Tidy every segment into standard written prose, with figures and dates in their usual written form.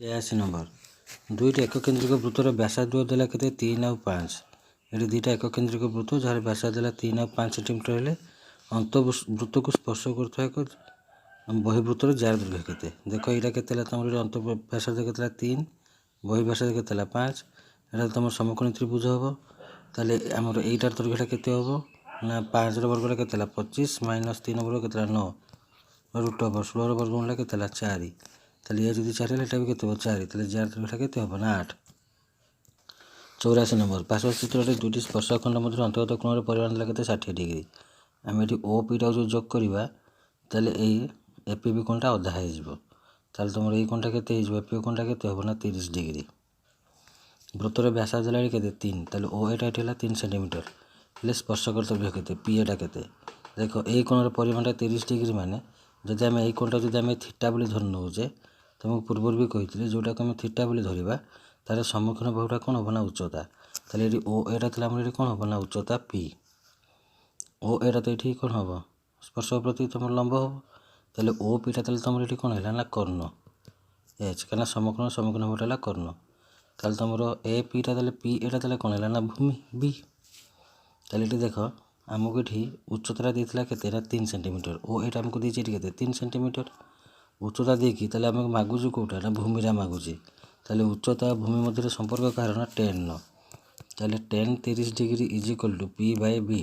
83 number दुईट एक केन्द्रिक वृत्तर व्यासार्ध देला केते 3 और 5 ये दुईटा एक केन्द्रिक वृत्त जार व्यासार्ध देला 3 और 5 सेंटीमीटर हेले अंत वृत्त को स्पर्श करथवा एक बहिर्वृत्तर जार दैर्घ्य केते देखो एटा केते तुम अंत व्यासार्ध केते 3 बहि व्यासार्ध केते 5 एटा तुम समकोण त्रिभुज हम ताले आमर एटार दैर्घ्यटा केते हम ना 5 वर्गटा केते 25 माइनस 3 वर्ग केते 9 रूट ओवर 16 वर्गमूल केते 4 ताले ये जदि 4 हेले भी केते 4 ताले जार दैर्घ्यटा केते हम ना 8। 84 नंबर पार्श्व चित्र में दुईटी स्पर्शखंड मध्य अंतर्गत कोण परिमाण देला केते 60 डिग्री आम ये ओपी टा जो जोग करवा ताले एपीबी कोणटा अधा हो ताले तुम ये कोणटा केते एपीबी कोणटा केते हम ना 30 डिग्री वृत्तर व्यासार्ध देला केते 3 ताले ओ एटा एठी 3 सेंटीमीटर हेले स्पर्श कर्तव्य केते पी एटा केते देखो ए कोणर परिमाणटा 30 डिग्री माने जदि आम ये कोणटा जदि आम थीटा बोली धरि नौचे तुमको पूर्व भी कही जोटा आम थीटा बोली धरवा तार सम्मुखीन बहुटा कौन हम ना उच्चता ताले ये ओ एटा था आम कौन हम ना उच्चता पी ओ एटा तो ये कौन हम स्पर्श प्रति तुम लंब हम ताले ओ पीटा ताले तुम ये कौन है ना कर्ण एच क्या सम्मुखीन सम्मुखीन बहुटा कर्ण ताले तुम ए पीटा ताले पी एटा ताले कौन है ना भूमि बी ताले ये देख आमको ये उच्चता देता के 3 सेंटीमीटर ओ एटा आमको दीजिए के 3 सेंटीमीटर उच्चता देखी ताले आम मागुचु कौटा ना भूमिरा मागुचे ताले उच्चता भूमि मध्य संपर्क कारण टेन ताले tan 30 degree is equal to P by B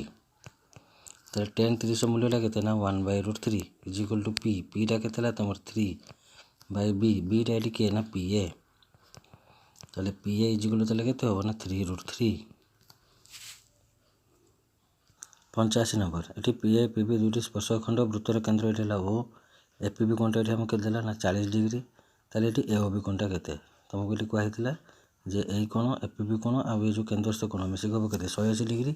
ताले टेन 30 मूल्यटा केते ना 1/√3 इज इक्वल टू पी पीटा केते तुम 3 बाय बी बीटा ये किए ना पी ए ताले पी ए इज इक्वल ताले केते हो ना 3√3। 85 नंबर ये पी ए पी बी दुईटी स्पर्शखंड वृत्तर केन्द्र ये ओ एपीबी कोणटा ये आम के ना 40 डिग्री ताले ये एओबी कोणटा केते तुमको ये कहला जे ए कोण एपीबी कोण आ जो केन्द्रस्थ कोण मिसिक हम के 180 डिग्री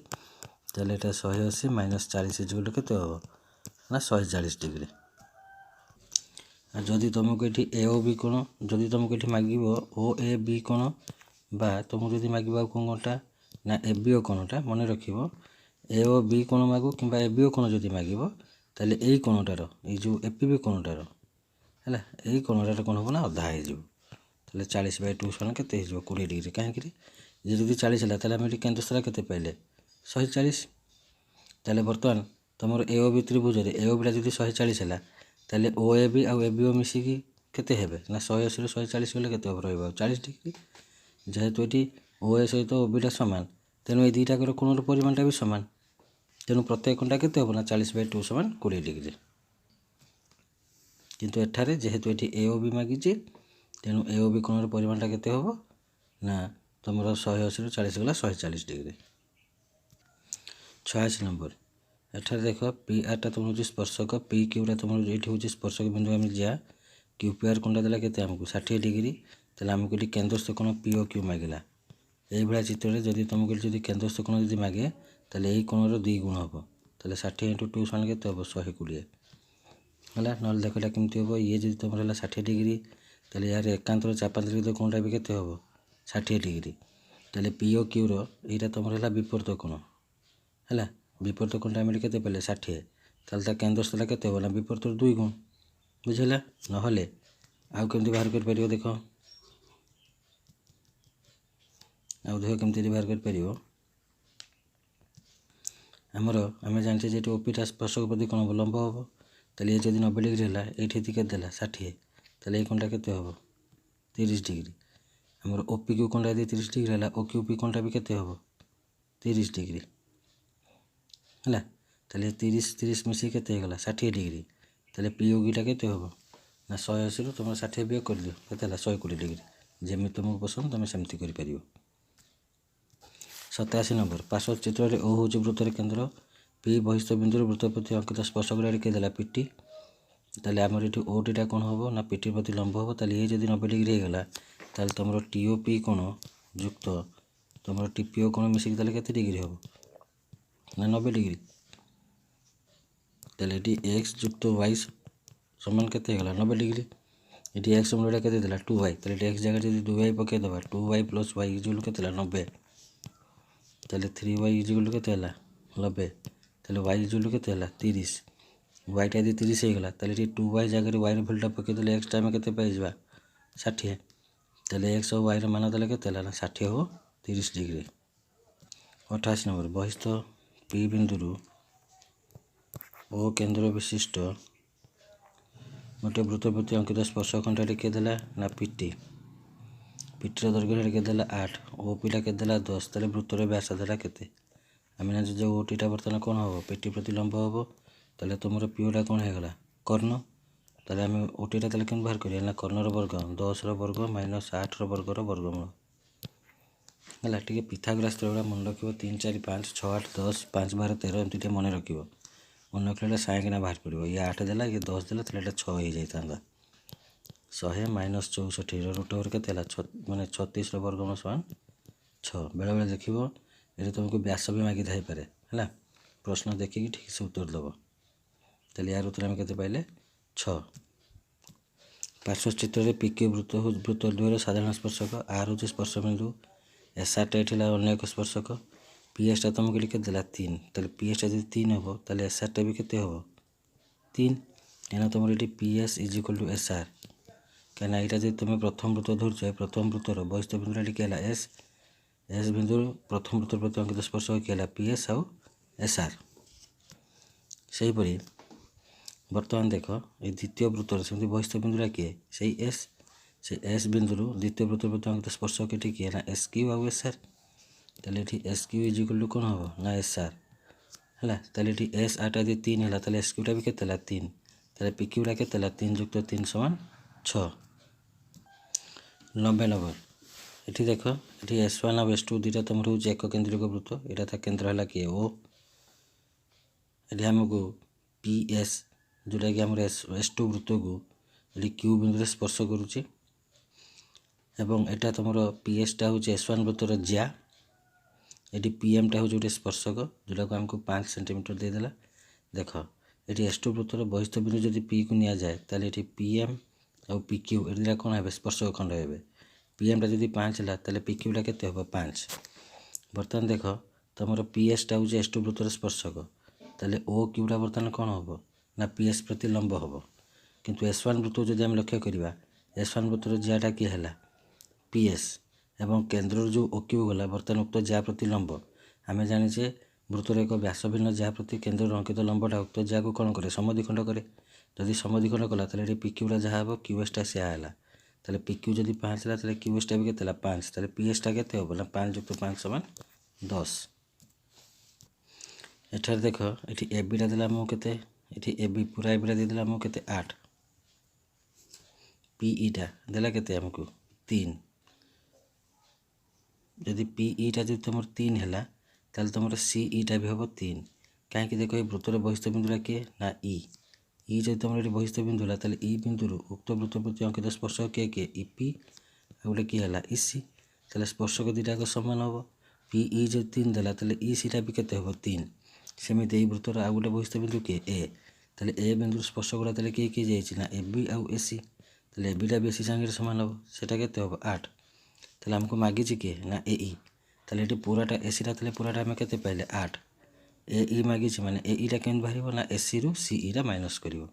ताले ये 180 माइनस 40 इज इक्वल के हम ना 140 डिग्री जदि तुमको ये एओबी कोण जदि तुमको ये मांग ओ ए बी कोण बा तुमको जदि मांग कोणटा ना एबीओ कोणटा मन रख ए ओ बी कोण मागु कि एबीओ कोण जदि मांग ताले यही कोणटार ये जो एपीबी कोणटार है यही कोणटार कौन हम ना अधा हो 40/2 समान के 20 डिग्री कहीं ये जब 40 है आम केन्द्रस्थला के पाइले 140 ताले बर्तमान तुम एओबी त्रिभुज एओबीटा जब 140 है ताले ओ ए बी आउ एबीओ मिसिकी केते हेबे ना 180 ରୁ 140 गले केते रहा 40 डिग्री जेहेतु ये ओ ए सहित ओबीटा सामान तेणु ये दुईटाकर कोणर परिमाणटा भी सामान तेणु प्रत्येक कोणटा केते हम ना 40/2 समान 20 डिग्री किंतु एठारे जेहेतु ये एओबी मागिचे तेणु एओबी कोणर परिमाणटा केते हम ना तुम 180 ରୁ 40 गला 140 डिग्री। 86 नंबर एठारे देख पी आरटा तुम हूँ स्पर्शक पी क्यूटा तुम ये हूँ स्पर्शक बिंदु आम जा क्यूपीआर कोणटा देला केते आमको 60 डिग्री ताले आमको ये केन्द्रस्थ कोण पीओ क्यू मागिला यही भाया चित्र में जदि तुमको जब केन्द्रस्थ कोण जब मागे ताले यही कोणर 2 गुण हम ताले 60 × 2 समान के हम 120 है ना देख केमती हम ये जब तुम 60 डिग्री ताले यार एकांतर चापांतरित कोणटा भी केते हम 60 डिग्री ताले पीओ क्यूर यहाँ तुम विपरीत कोण है विपरीत कोणटा आम के पाले 60 ताले केन्द्रस्थला के हम ना विपरीत 2 गुण बुझेगा ना आउ केमती बाहर कर पार देख आउ देख केमती बाहर कर पार आमर आम जानते जे ओपीटा स्पर्शक प्रति कौन हम लंब हम ताले ये जब 90 डिग्री है ये के 60 ताले ये कोणटा केते हम 30 डिग्री आमर ओपी क्यू कोणटा यदि 30 डिग्री है ओ क्यूपी कोणटा भी केते हम 30 डिग्री है ताले 30 मिसी केते गला 60 डिग्री ताले पीओगीटा केते हम ना 180 ରୁ तुम 60 वियोग कर दियो केते 120 डिग्री जमी तुमको पसंद तुम सेमती कर पारियो। 87 नंबर पार्श्व चित्र में ओ हूँ वृत्तर केन्द्र पी बहिस्थ बिंदु वृत्त प्रति अंकित स्पर्शक के देला पीटी ताले आमर ये ओटीटा कौन हम ना पीटी प्रति लंब हम ताले ये जब 90 डिग्री होगा ताले तुम टीओपी कोण युक्त तुम टीपीओ कोण मिसिक ताले केते डिग्री हम ना 90 डिग्री ताले ये एक्स युक्त वाई समान केते होगा 90 डिग्री ये एक्स मूल्यटा केते देला 2y ताले एक्स जगह जब 2y पकई देबा 2y + y इक्वल केते 90 ताले 3y इक्वल केते 90 ताले y इक्वल केते 30 वाईटा यदि 30 होगा ताले 2y जगह y भैल्यूटा पकईदे एक्स टाइम के 60 ताले एक्स और वाई मान देले केते ना 60 हो 30 डिग्री। 28 नंबर बहिस्थ पी बिंदु ओ केंद्र विशिष्ट गोटे वृत्त प्रति अंकित स्पर्शखंड किए देला ना पीटी। पीटीर दैर्घ्य के 8 ओपीटा के 10 ताले वृत्तर व्यास देला केते आम जान जो ओटीटा बर्तमान कौन हम पीटी प्रति लंब हम ताले तुम पीओटा कौन होगा कर्ण ताले आम ओटीटा ताले केन बाहर करिया ना कर्णर वर्ग 10 वर्ग माइनस 8 वर्गर वर्गमूल है टे पिथागोरास गुड़ा मन रख 3 4 5 6 8 10 5 12 13 एमती मन रख मन रखिले साइकिना बाहर पड़ो ये 8 देला ये 10 देला ताले 6 हो जाता 100 माइनस 64 रूट ओवर के माने 36 वर्गमूल समान 6 बेले बेले देख ये तुमको व्यास भी मागी थाई पारे है प्रश्न देखिए ठीक से उत्तर दब ताले यार उत्तर आम के पाइले 6। पार्श्व चित्र में पिक्यू वृत्त द्वयर साधारण स्पर्शक आर हूँ स्पर्श बिंदु एसआरटा ये अन्य एक स्पर्शक पीएसटा तुमको लिखे देला 3 ताले पीएसटा जो 3 हम ताले एसआरटा भी केते हम 3 कहीं तुम ये PS is equal to SR कहीं यहाँ जो तुम प्रथम वृत्त धरछ प्रथम वृत्तर बहिस्थ बिंदुटा लिखे एस एस बिंदु प्रथम वृत्त प्रति अंकित स्पर्शक किए पीएस आउ एसआर से बर्तमान देख ये द्वितीय वृत्तर से बहिस्थ बिंदुटा किए से एस बिंदु द्वितीय वृत्त प्रति अंकित स्पर्शक ये किए ना एस क्यू आउ एसआर ताले S Q is equal to कौन हम ना एसआर है ताले एस आरटा जो 3 है ताले एस क्यूटा भी केते 3 ताले पी क्यूटा केते 3 युक्त 3 समान 6। 90 नंबर ये देख ये S1 और S2 दुईटा तुम हूँ एक केन्द्रिक वृत्त यहाँ था केन्द्र है किए ओ ये आमको पी एस जोटा कि आम S2 वृत्त को ये क्यू बिंदु स्पर्श करुच्ची एटा तुम पी एसटा हूँ S1 वृत्तर ज्या ये पीएमटा हूँ गोटे स्पर्शक जोटा को आमको 5 सेंटीमीटर देदेला देख ये S2 वृत्तर बहिस्थ बिंदु जब पी को नि जाए ताले ये पीएम और पी क्यू ये कौन है स्पर्शक खंड हे पीएमटा जब 5 है ताले पी क्यूटा के 5 बर्तमान देख तुम पीएसटा हूँ S2 वृत्तर स्पर्शक ताले ओ क्यूटा बर्तमान कौन हम ना पीएस प्रति लंब हम किंतु S1 वृत्त जब आम लक्ष्य करवा S1 वृत्तर ज्याटा किए है पीएस एवं केन्द्र जो ओ क्यू गला बर्तमान उक्त ज्या प्रति लंब आम जाचे वृत्तर एक व्यास भिन्न ज्या प्रति केन्द्र अंकित लंबटा उक्त ज्या को कौन करे समद्विखंड करे जदि समद्विखंड कला ताले पीक्यूटा जहाँ हम क्यूएसटा से है ताले पीक्यू जब 5 है ताले क्यूएसटा भी केते 5 ताले पीएसटा केते हो ना 5 युक्त 5 समान 10। एठार देख ये एबीटा देला आमको केते ये एबी पूरा एबीटा देदेला आमको केते 8 पीईटा देला केते आमको 3 जदि पीईटा जब तुम 3 है ताले तुम सीईटा भी हम 3 कहीं देख ये वृत्तर बहिस्थ बिंदुटा किए ना ई जब तुम ये बहिस्थ बिंदु है ताले ई बिंदु उक्त वृत्त प्रति अंकित स्पर्शक किए किए ईपी गोटे किए है इसी ताले स्पर्शक दुईटाक सामान हम पीई जब 3 देला ताले ई सीटा भी केते हम 3 सेमती वृत्तर आउ गोटे बहिस्थ बिंदु किए ए ताले ए बिंदु स्पर्शक गुड़ा ताले किए किए जाइए ना एबी आउ एसी ताले एबीटा भी एसी सांगे सामान हम सेटा केते हम 8 ताले आमको मागिची किए ना एई ताले ये पूराटा एसीटा ताले पूराटा आम केते पाइले 8 ए मागिची माने एईटा केन बाहर ना एसी रु सीईटा माइनस करिवो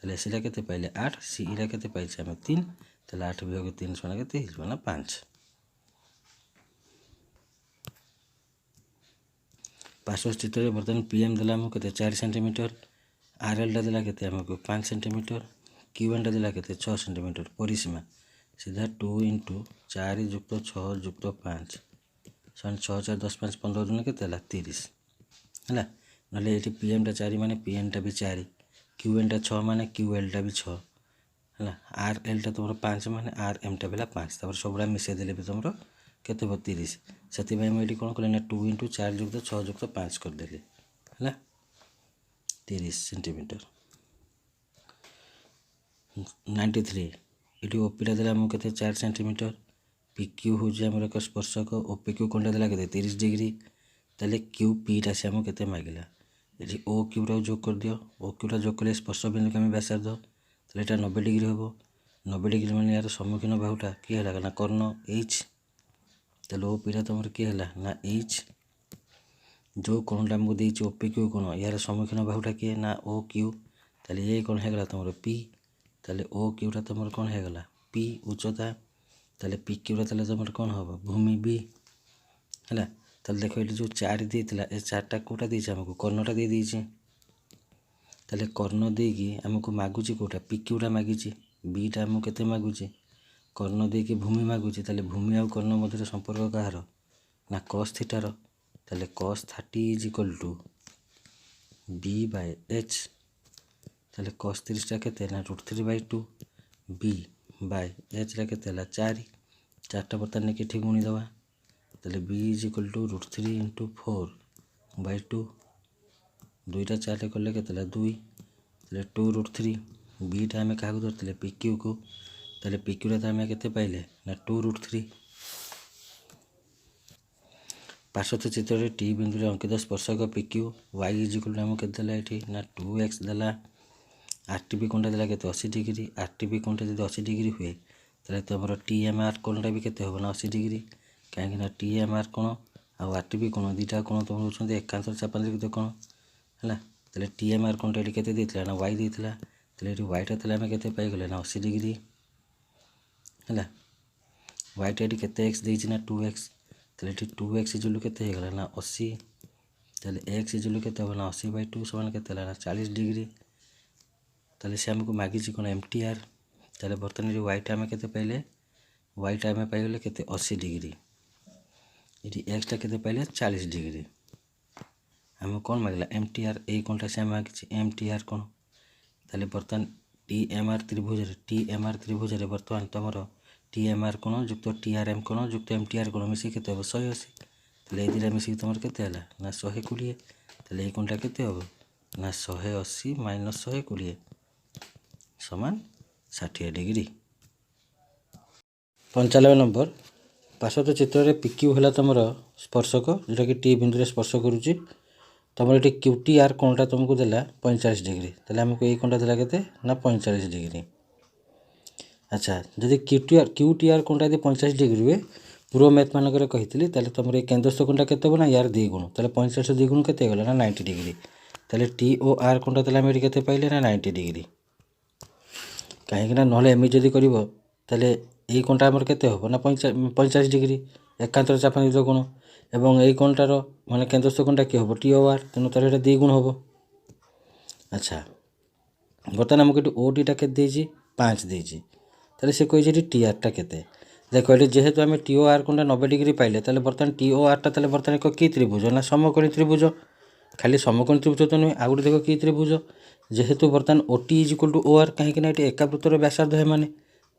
ताले एसीटा केते पाइले 8 सीईटा केते पाइछे आम 3 ताले 8 विभाग 3 समान केते हिजो ना 5। पार्श्व चित्र में बर्तमान पीएम देला आमको केते 4 सेंटीमीटर आरएलटा देला केते आमको 5 सेंटीमीटर क्यूएनटा देला केते 6 सेंटीमीटर परिसीमा सीधा 2 × 4 + 6 + 5 समान 6 4 10 5 15 दिन के 30 है ना ये पीएमटा 4 माने पीएनटा भी 4 क्यूएनटा 6 माने क्यूएलटा भी 6 है आरएलटा तुम 5 माने आरएमटा भी 5 सब मिसई देले भी तुम केते 30 से मुझे कौन कले ना 2 × 4 + 6 + 5 करदेली है 30 सेंटीमीटर। 93 ये ओपीटा देला आमको केते 4 सेंटीमीटर पीक्यू हूँ आम एक स्पर्शक ओपीक्यू कौनटा देला केते 30 डिग्री ताले क्यू पीटा से आमको केते मागिला ये ओ क्यूटा जोग कर दियो ओ क्यूटा जोग कले स्पर्श बिंदु के व्यासार्ध ताले एटा 90 डिग्री हम 90 डिग्री माने यार सम्मुखीन बाहुटा किए है ना कर्ण एच ताले ओ पीटा तुम किए है ना एच जो कोणटा आमको देती ओपी क्यू कोण यार सम्मुखीन बाहुटा किए ना ओ क्यू ताले ये कौन है तुम पी ताले ओ क्यूटा तुम कौन है पी उच्चता ताले पी क्यूटा ताले तुमर कौन हम भूमि बी है। ताले देख ये जो 4 देता ए 4टा कौटा देছে आमको कर्णटा दे देছে ताले कर्ण देकी आमको मागुची कौटा पी क्यूटा मागिची बीटा आमको केते मागुची कर्ण देकी भूमि मागुची ताले भूमि आउ कर्ण मध्य संपर्क कहार ना cos थीटार ताले cos 30 is equal to B by H ताले cos 30 टा केते ना √3/2 बी बाय एच रा केते ला 4 4टा बर्तन ने के गुणी दवा ताले बी इज इक्वल टू √3 × 4/2 2टा 4 रे कले केते ला 2 ताले 2√3 बीटा आम क्या धरते पी क्यू को ताले पी क्यूटा तो आम केते पाइले ना 2√3 पार्श्व चित्र टी बिंदु अंकित स्पर्शक P Q Y is equal to आम केते देला एठी ना 2x देला आरटीपी कोणटा देला केते 80 डिग्री आरटीपी कोणटा जदि 80 डिग्री हुए ताले तमरो टीएमआर कोणटा भी केते होबो ना 80 डिग्री काहे ना टीएमआर कोण आ आरटीपी कोण दीटा कोण तुम होछन एकांतर चापांतरित कोण हला ताले टीएमआर कोणटा एठी केते देतला ना y देतला ताले एठी y टा ताले हम केते पाई गले ना 80 डिग्री हला y टा एठी केते x देछि ना 2x ताले एठी 2x इजुलु केते हे गला ना 80 ताले x इजुलु केते हो ना 80/2 समान केते ला ना 40 डिग्री ताले से हमको मागिछि कोन एमटीआर ताले बर्तन रे y टा हम केते पाइले y टा हम पाई गले केते 80 डिग्री एठी x टा केते पाइले 40 डिग्री हम कौन मागला एमटीआर ए कोनटा से हम मागिछि एमटीआर कोन ताले बर्तन टीएमआर त्रिभुज रे बर्तमान तमरो टीएमआर कोन जुक्त टीआरएम कोन जुक्त एमटीआर कोन मिसी केते हो 180 ताले ए दिरा मिसी तमर केते हला ना 120 ताले ए कोनटा केते हो ना 180 - 120 समान 60 डिग्री 95 नंबर पार्श्व चित्र रे पीक्यू हला तमरो स्पर्शक जोटा कि टी बिंदु रे स्पर्श करूची तमर एटी क्यूटीआर कोणटा तुमको देला 45 डिग्री ताले हमको ए कोणटा देला केते ना 45 डिग्री। अच्छा जदि क्यूटीआर कोणटा दे 45 डिग्री हुए पूर्व मैथ मानकर कहितली ताले तमर ए केंद्रस्थ कोणटा केते बना यार दी गुण ताले 45 दी गुण केते गला ना 90 डिग्री ताले टीओआर कोणटा देला हम एटी केते पाइले ना 90 डिग्री काहे कि ना नहले एमि जदि करिवो ताले ए कोणटा हमर केते हो ना 45 डिग्री एकांतर चापांतरित कोण एवं ए कोणटार माने केंद्रस्थ कोणटा कि हो टीओआर तेनु तार एटा दी गुण हो। अच्छा बर्तमान हमको एटी ओटी टा केते देछि 5 देछि ताले से कहि जे टीआर टा केते देखो एटी जेहेतु हम टीओआर कोणटा 90 डिग्री पाइले ताले बर्तमान टीओआर टा ताले बर्तमान एक की त्रिभुज ना समकोणी त्रिभुज खाली समकोणी त्रिभुज तो नहीं आ गुटे देखो की त्रिभुज जेहेतु बर्तमान OT is equal to OR कहीं कि ना एटी एका वृत्तर व्यासार्ध है माने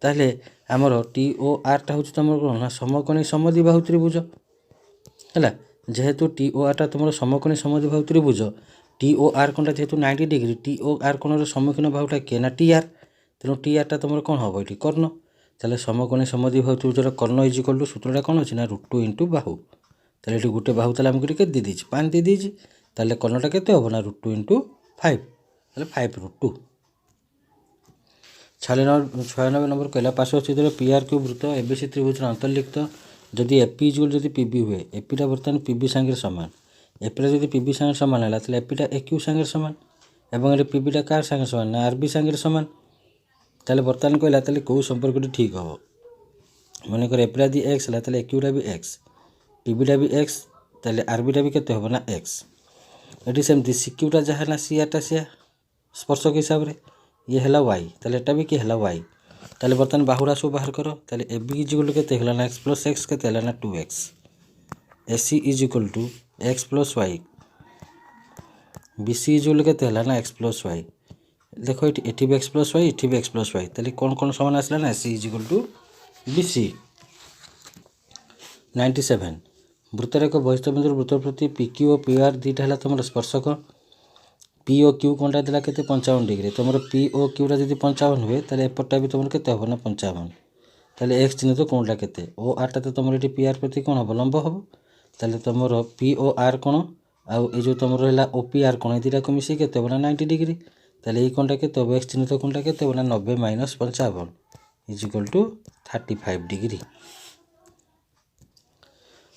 ताले हमर टीओआर टा होछि तमर कोन ना समकोणी समद्विबाहु त्रिभुज हला जेहेतु टीओआर टा तुम समकोणी समद्विबाहु त्रिभुज टीओआर कोणटा जेहेतु 90 डिग्री टीओआर कोणर सम्मुखीन बाहुटा के ना टीआर तेणु टीआर टा तुम कौन हम ये कर्ण ताले समकोणी समद्विबाहु त्रिभुजर कर्ण इज इक्वल टू सूत्रटा कौन अच्छी ना √2 × बाहु ताले ये गोटे बाहु ताले हमको के दे दीजिए 5 दे दीजिए ताले कर्णटा केते हो ना √2 × 5 ताले 5√2 96 नंबर कहला पार्श्व चित्र पीआर क्यू वृत्त एबीसी त्रिभुज अंतर्लिखित जदि एपी इक्वल जदि पीबी हुए एपीटा बर्तमान पीबी सांगे सामान एपीटा जदि पीबी सांगे सामान है ताले एपीटा एक्यू सांगे सामान एवं ये पीबीटा कार सांगे सामान ना आरबी सांगे सामान ताले बर्तमान कहला ताले को संपर्क ठीक हम मनकर एपीटा दी एक्स है ताले एक्यूटा भी एक्स पीबीटा भी एक्स ताले आरबीटा भी केते हो ना एक्स ये सेमती सिक्यूटा जहाँ ना सीआरटा सीआ स्पर्शक हिसाब से ये है वाई ताले एटा भी कि है वाई ताले बर्तमान बाहुरा सब बाहर करो ताले ए बी इज इक्वल केते हला ना x + x केते हला ना 2x AC is equal to x + y BC is equal केते हला ना x + y देखो एठी भी x + y एठी भी x + y ताले कोन समान आसला ना AC is equal to BC 97 वृत्तर एक बहिस्थ बिंदु वृत्त प्रति PQ और PR दीटा हला तुम स्पर्शक पी ओ क्यू कोणटा देला केते 55 डिग्री तुम पी ओ क्यूटा जदि 55 हुए ताले एपटा भी तुम केते हो ना 55 ताले एक्स चिन्ह तो कोणटा केते ओ आर टा तो तुम एटी पी आर प्रति कोण हो लंब हो ताले तुम पी ओ आर कोण आ ए जो तुम रहला ओ पी आर कोण एदिरा को मिसी केते हो ना 90 डिग्री ताले ए कोणटा केते हो एक्स चिन्ह तो कोणटा केते हो ना 90 - 55 is equal to 35 degree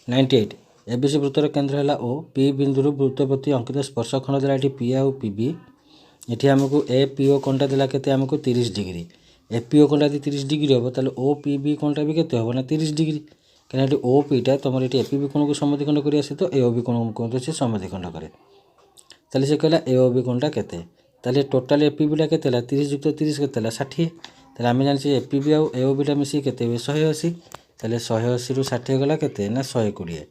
98 ABC वृत्तर केंद्र है ओ पी बिंदु वृत्त प्रति अंकित स्पर्श खंड देला पी आउ पीबी एठी हमको ए पी ओ कोणटा देला केते हमको 30 डिग्री एपीओ कोणटा यदि 30 डिग्री हम ताले ओपीबी कोणटा भी केते हम ना 30 डिग्री कहीं ओपीटा तुम ये एपीबी कोण को समद्विखंड कर सहित एओबी कोण को कहते समद्विखंड करे ताले से कहला एओबी कोणटा केते ताले टोटाल एपीबीटा केते 30 युक्त 30 केते 60 ताले आम जाने एपीबी आउ एओबीटा मिसी केते 180 ताले 180 रु 60 गला केते ना 120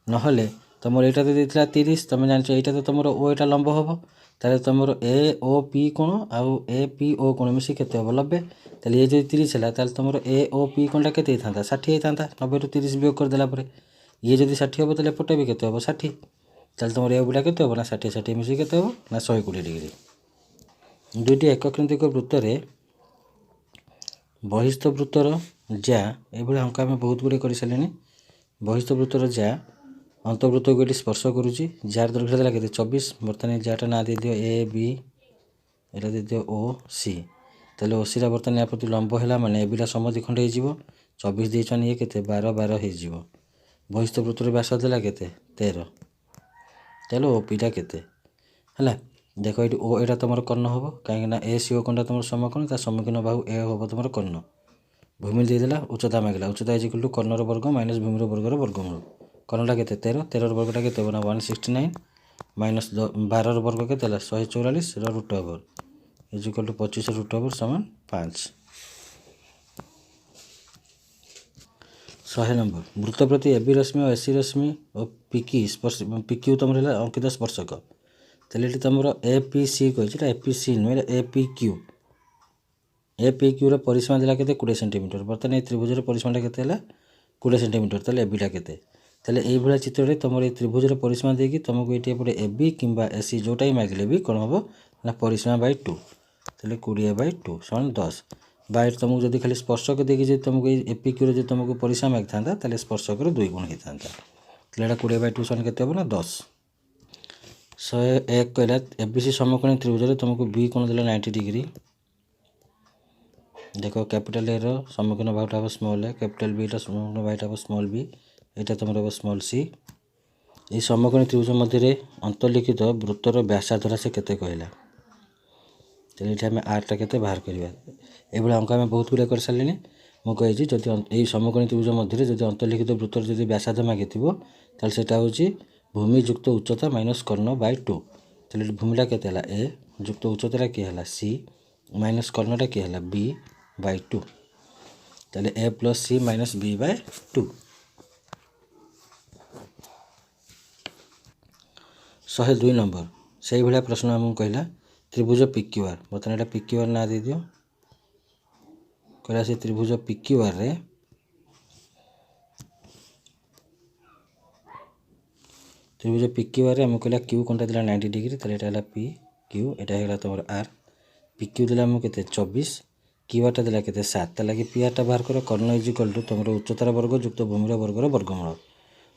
नहले तुम यहाँ तो देता 30 तुम जान यहाँ तो तुम ओ यहाँ लंब हम ताले तुम ए ओ पी कोण आउ ए पी ओ कोण मिसी केते हम 90 ताले ये जो 30 है ताले तुम ए ओ पी कोणटा केते था 60 होता 90 रु 30 वियोग करदेला ये जब 60 हम ताले एपटे भी केते हम 60 ताले तुम ए बीटा केते हम ना 60 60 मिसी केते हम ना 120 डिग्री दुईटी एककेंद्रिक वृत्त बहिस्थ वृत्तर जा ये अंक आम बहुत गुड़े कर सारे बहिस्थ वृत्तर जा अंतर्वृत्त को ये स्पर्श करुच्ची जार दैर्घ्य देला के 24 बर्तमान जाटा ना दे दियो ए बी एटा दे दियो ओ सी ताले ओ सीटा बर्तमान या प्रति लंब है माने ए बीटा समद्विखंड हो 24 देछन ये केते 12 12 हो बहिस्थ वृत्तर व्यास देला केते 13 ताले ओ पीटा केते हला देखो ये ओ एटा तुम कर्ण हम कहीं ए सी ओ कोणटा तुम समकोण ता सम्मुखीन बाहु ए हम तुम कर्ण भूमि देदेला उच्चता मागिला उच्चता इज इक्वल टू कर्णर वर्ग माइनस भूमिर वर्गर वर्गमूल कर्णटा के 13 13 वर्गटा के 169 माइनस 12 वर्ग के 144 root over is equal to 25 root over समान 5 100 नंबर वृत्त प्रति एबी रश्मि और एसी रश्मि और पिक्यू स्पर्श पिक्यू तुम अंकित स्पर्शक ताले ये तुम एपीसी कही एपीसी नुहे एपीक्यू एपीक्यूर परिसीमा देला के 20 सेंटीमीटर बर्तमान ये त्रिभुजर परिसीमाटा के 20 सेंटीमीटर ताले एबीटा केते ताले एई भला चित्र रे तुम ये त्रिभुजर परिसीमा देकी तुमको ये एपटे एबी किंबा एसी जोटा ही मागिले भी कौन हम ना परिसीमा बाय 2 ताले 20/2 समान 10 बाय तुमको जदि खाली स्पर्शक देखी जे तुमको एपीक्यूर जो तुमको परिसीमा मागि था ताले स्पर्शक 2 गुण होता ताले एटा 20/2 समान केते हम ना 10 101 कहला एबीसी समकोणी त्रिभुज तुमको बी कोण देला 90 डिग्री देखो कैपिटल ए रो सम्मुखीन भागटा हम स्मॉल ए कैपिटल बी रो सम्मुखीन भागटा हम स्मॉल बी एटा तुम हम स्मॉल सी ये समकोणी त्रिभुज मध्य अंतर्लिखित वृत्तर व्यासार्धटा से केते कहला चलिए ये आम आरटा केते बाहर करवा ये अंक आम बहुत गुड़ा कर सारे मुझे जदि यही समकोणी त्रिभुज मध्य जब अंतर्लिखित वृत्तर जब व्यासार्ध मागिथिबो ताले सेटा होची भूमि युक्त उच्चता माइनस कर्ण बाय 2 चलिए भूमिटा केते हला ए युक्त उच्चता के हला सी माइनस कर्णटा के हला बी बाय 2 ताले ए प्लस सी माइनस बी बाय 2 102 नंबर से भाया प्रश्न आमको कहला त्रिभुज पिक्यूआर बर्तमान यहाँ पिक्यूआर ना दे दियो कहला से त्रिभुज पिक्यूआर रे त्रिभुज पिक्यूआर रे आमको कहला क्यू कोणटा देला 90 डिग्री ताले एटा हला पी क्यू एटा हेला तमर आर पिक्यू देला आमको केते 24 क्यूआरटा देला केते 7 ताला कि पीआरटा बाहर करो कर्ण इज इक्वल टू तुम उच्चतार वर्ग युक्त भूमिर वर्गर वर्गमूल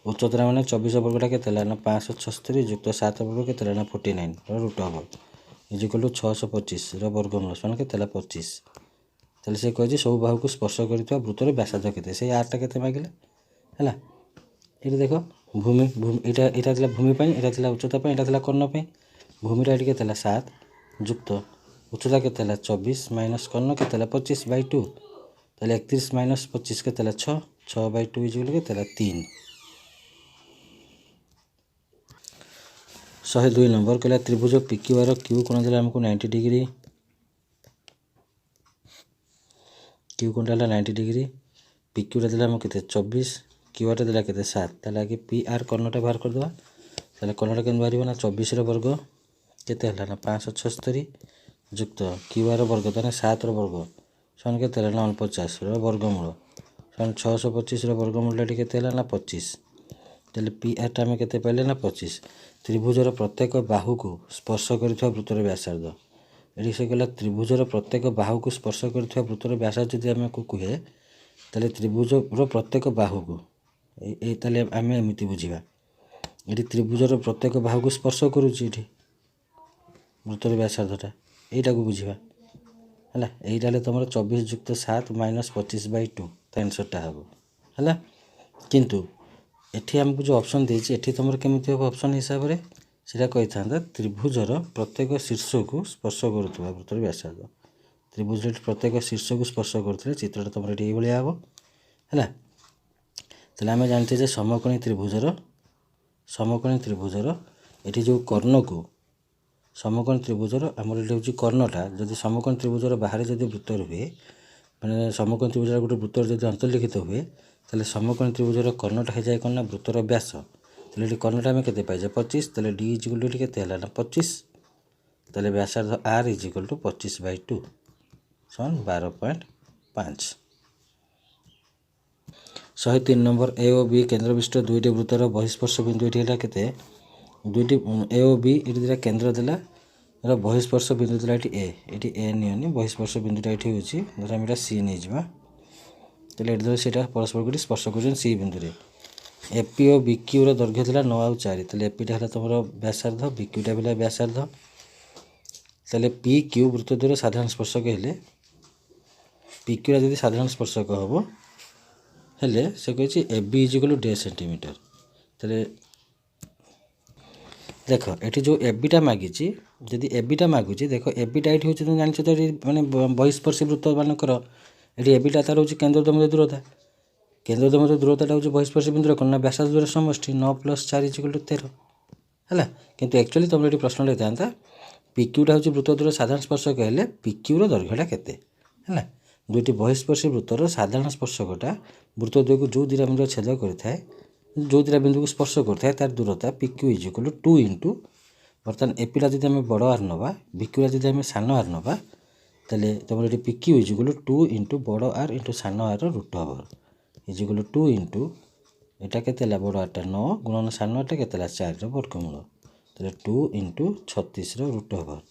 उच्चतार माने 24 वर्गटा केते ना 576 युक्त 7 वर्ग केते ना 49 root over is equal to 625 वर्गमूल समान केते 25 ताले से कहि सब बाहु को स्पर्श करथिबा वृत्तर व्यासार्ध केते से आरटा केते मागिले हला ये देखो भूमि भूमि एटा एटा दिला भूमि पई एटा दिला उच्चता पई एटा दिला कर्ण पई भूमिरा एटी केते 7 युक्त उच्चता केते 24 माइनस कर्ण केते 25/2 ताले 31 माइनस 25 केते 6 6/2 इज इक्वल केते 3 102 नंबर कहला त्रिभुज पिक्यूआर क्यू कोण देला हमको 90 डिग्री क्यू कोण देला 90 डिग्री पिक्यूटा देला हमको केते 24 क्यूआरटा देला केते 7 ताले आगे पी आर कर्णटा बाहर कर दवा ताले कर्णटा केन बाहरिबो ना 24 रो वर्ग केते हला ना 576 युक्त क्यूआर वर्ग ताने 7 रो वर्ग सन केते हला ना 49 रो वर्गमूल सन 625 रो वर्गमूल एटी केते हला ना 25 ताले पी आर टा में केते पाइले ना 25 त्रिभुजर प्रत्येक बाहु को स्पर्श करिथवा वृत्तर व्यासार्ध एटी से कहला त्रिभुजर प्रत्येक बाहु को स्पर्श करिथवा वृत्तर व्यासार्ध जदि आमे को कहे ताले त्रिभुजर प्रत्येक बाहु को ए ताले आमे एमिति बुझिबा एटी त्रिभुजर प्रत्येक बाहु को स्पर्श करूची एटी वृत्तर व्यासार्धटा एटा को बुझिबा हला एटा ले तमरो 24 युक्त 7 माइनस 25/2 त आंसरटा हबो हला किंतु एठी हमको जो ऑप्शन देछि एठी तमरो केमिति हो ऑप्शन हिसाब रे सेटा कहि थांदा त्रिभुजर प्रत्येक शीर्ष को स्पर्श करूतबा वृत्तर व्यासार्ध त्रिभुज प्रत्येक शीर्ष को स्पर्श करते चित्रटा तुम ये हम है। तेल आम जानते जे समकोणी त्रिभुजर ये जो कर्ण को समकोणी त्रिभुजर आमर ये हूँ कर्णटा जदि समकोणी त्रिभुजर बाहर जब वृत्त हुए मैंने समकोणी त्रिभुजर गोटे वृत्त जब अंतर्लिखित हुए तेल समकोणी त्रिभुजर कर्णटा हो जाए कौन ना वृत्तर व्यास। तेल ये कर्णटा आम के पाइजे 25 तेल डी इजिकल टू के 25 तेल व्यासार्ध आर इजिकल टू 25/2 सन 12.5। 103 नंबर ए ओ बी केन्द्र विशिष्ट दुईटी वृत्तर बहिस्पर्श बिंदु ये के दुईटी ए ओ बी ये दुटा केन्द्र देला बहिस्पर्श बिंदु देला ये ए नियनि बहिस्पर्श बिंदुटा ये हूँ धर आम सी नहीं जावा तेल ये से परस्पर को स्पर्श कर सी बिंदु एपी और बीक्यूर दैर्घ्य था 9 और 4 तेल एपीटा है तुम व्यासार्ध बीक्यूटा भी व्यासार्ध तेल पी क्यू वृत्त द्वारा साधारण स्पर्शक हेले पीक्यूरा जब साधारण स्पर्शक हम हेले से कही ए बी इजिकल 1.5 सेंटीमीटर। तेल देख ये जो एबिटा मागिची जदि एबिटा मागुची देख एबिटा ये हूँ तुम जान तो मैंने बहिस्पर्शी वृत्त मानकर ये एबिटा तार हूँ केन्द्रदम दूरता केन्द्रदम दूरता हूँ बहिस्पर्शी बिंदु कौन ना व्यासार्ध द्वारा समष्टि 9 + 4 = 13 है। किंतु एक्चुअली तुम ये प्रश्न था पिक्यूटा हूँ वृत्त द्वारा साधारण स्पर्शक हेले पिक्यूर दैर्घ्यटा केते है। दुईटी बहिस्पर्शी वृत्तर साधारण स्पर्शकटा वृत्त द्वय को जो दुटा बिंदु छेद करता जो दुटा बिंदु को स्पर्श करता है तार दूरता पिक्यू इजिकल 2 इंटू बर्तमान एपीटा जब आम बड़ आर नवा बिक्यूटा जब आम सान आर नवा तेल तुम ये पिक्यू इजिकल 2 इंटू बड़ आर इंटू सान R root over is equal 2 into यहाँ के बड़ आरटा 9 गुणन सान आरटा के 4 वर्गमूल तेल 2 into 36 root over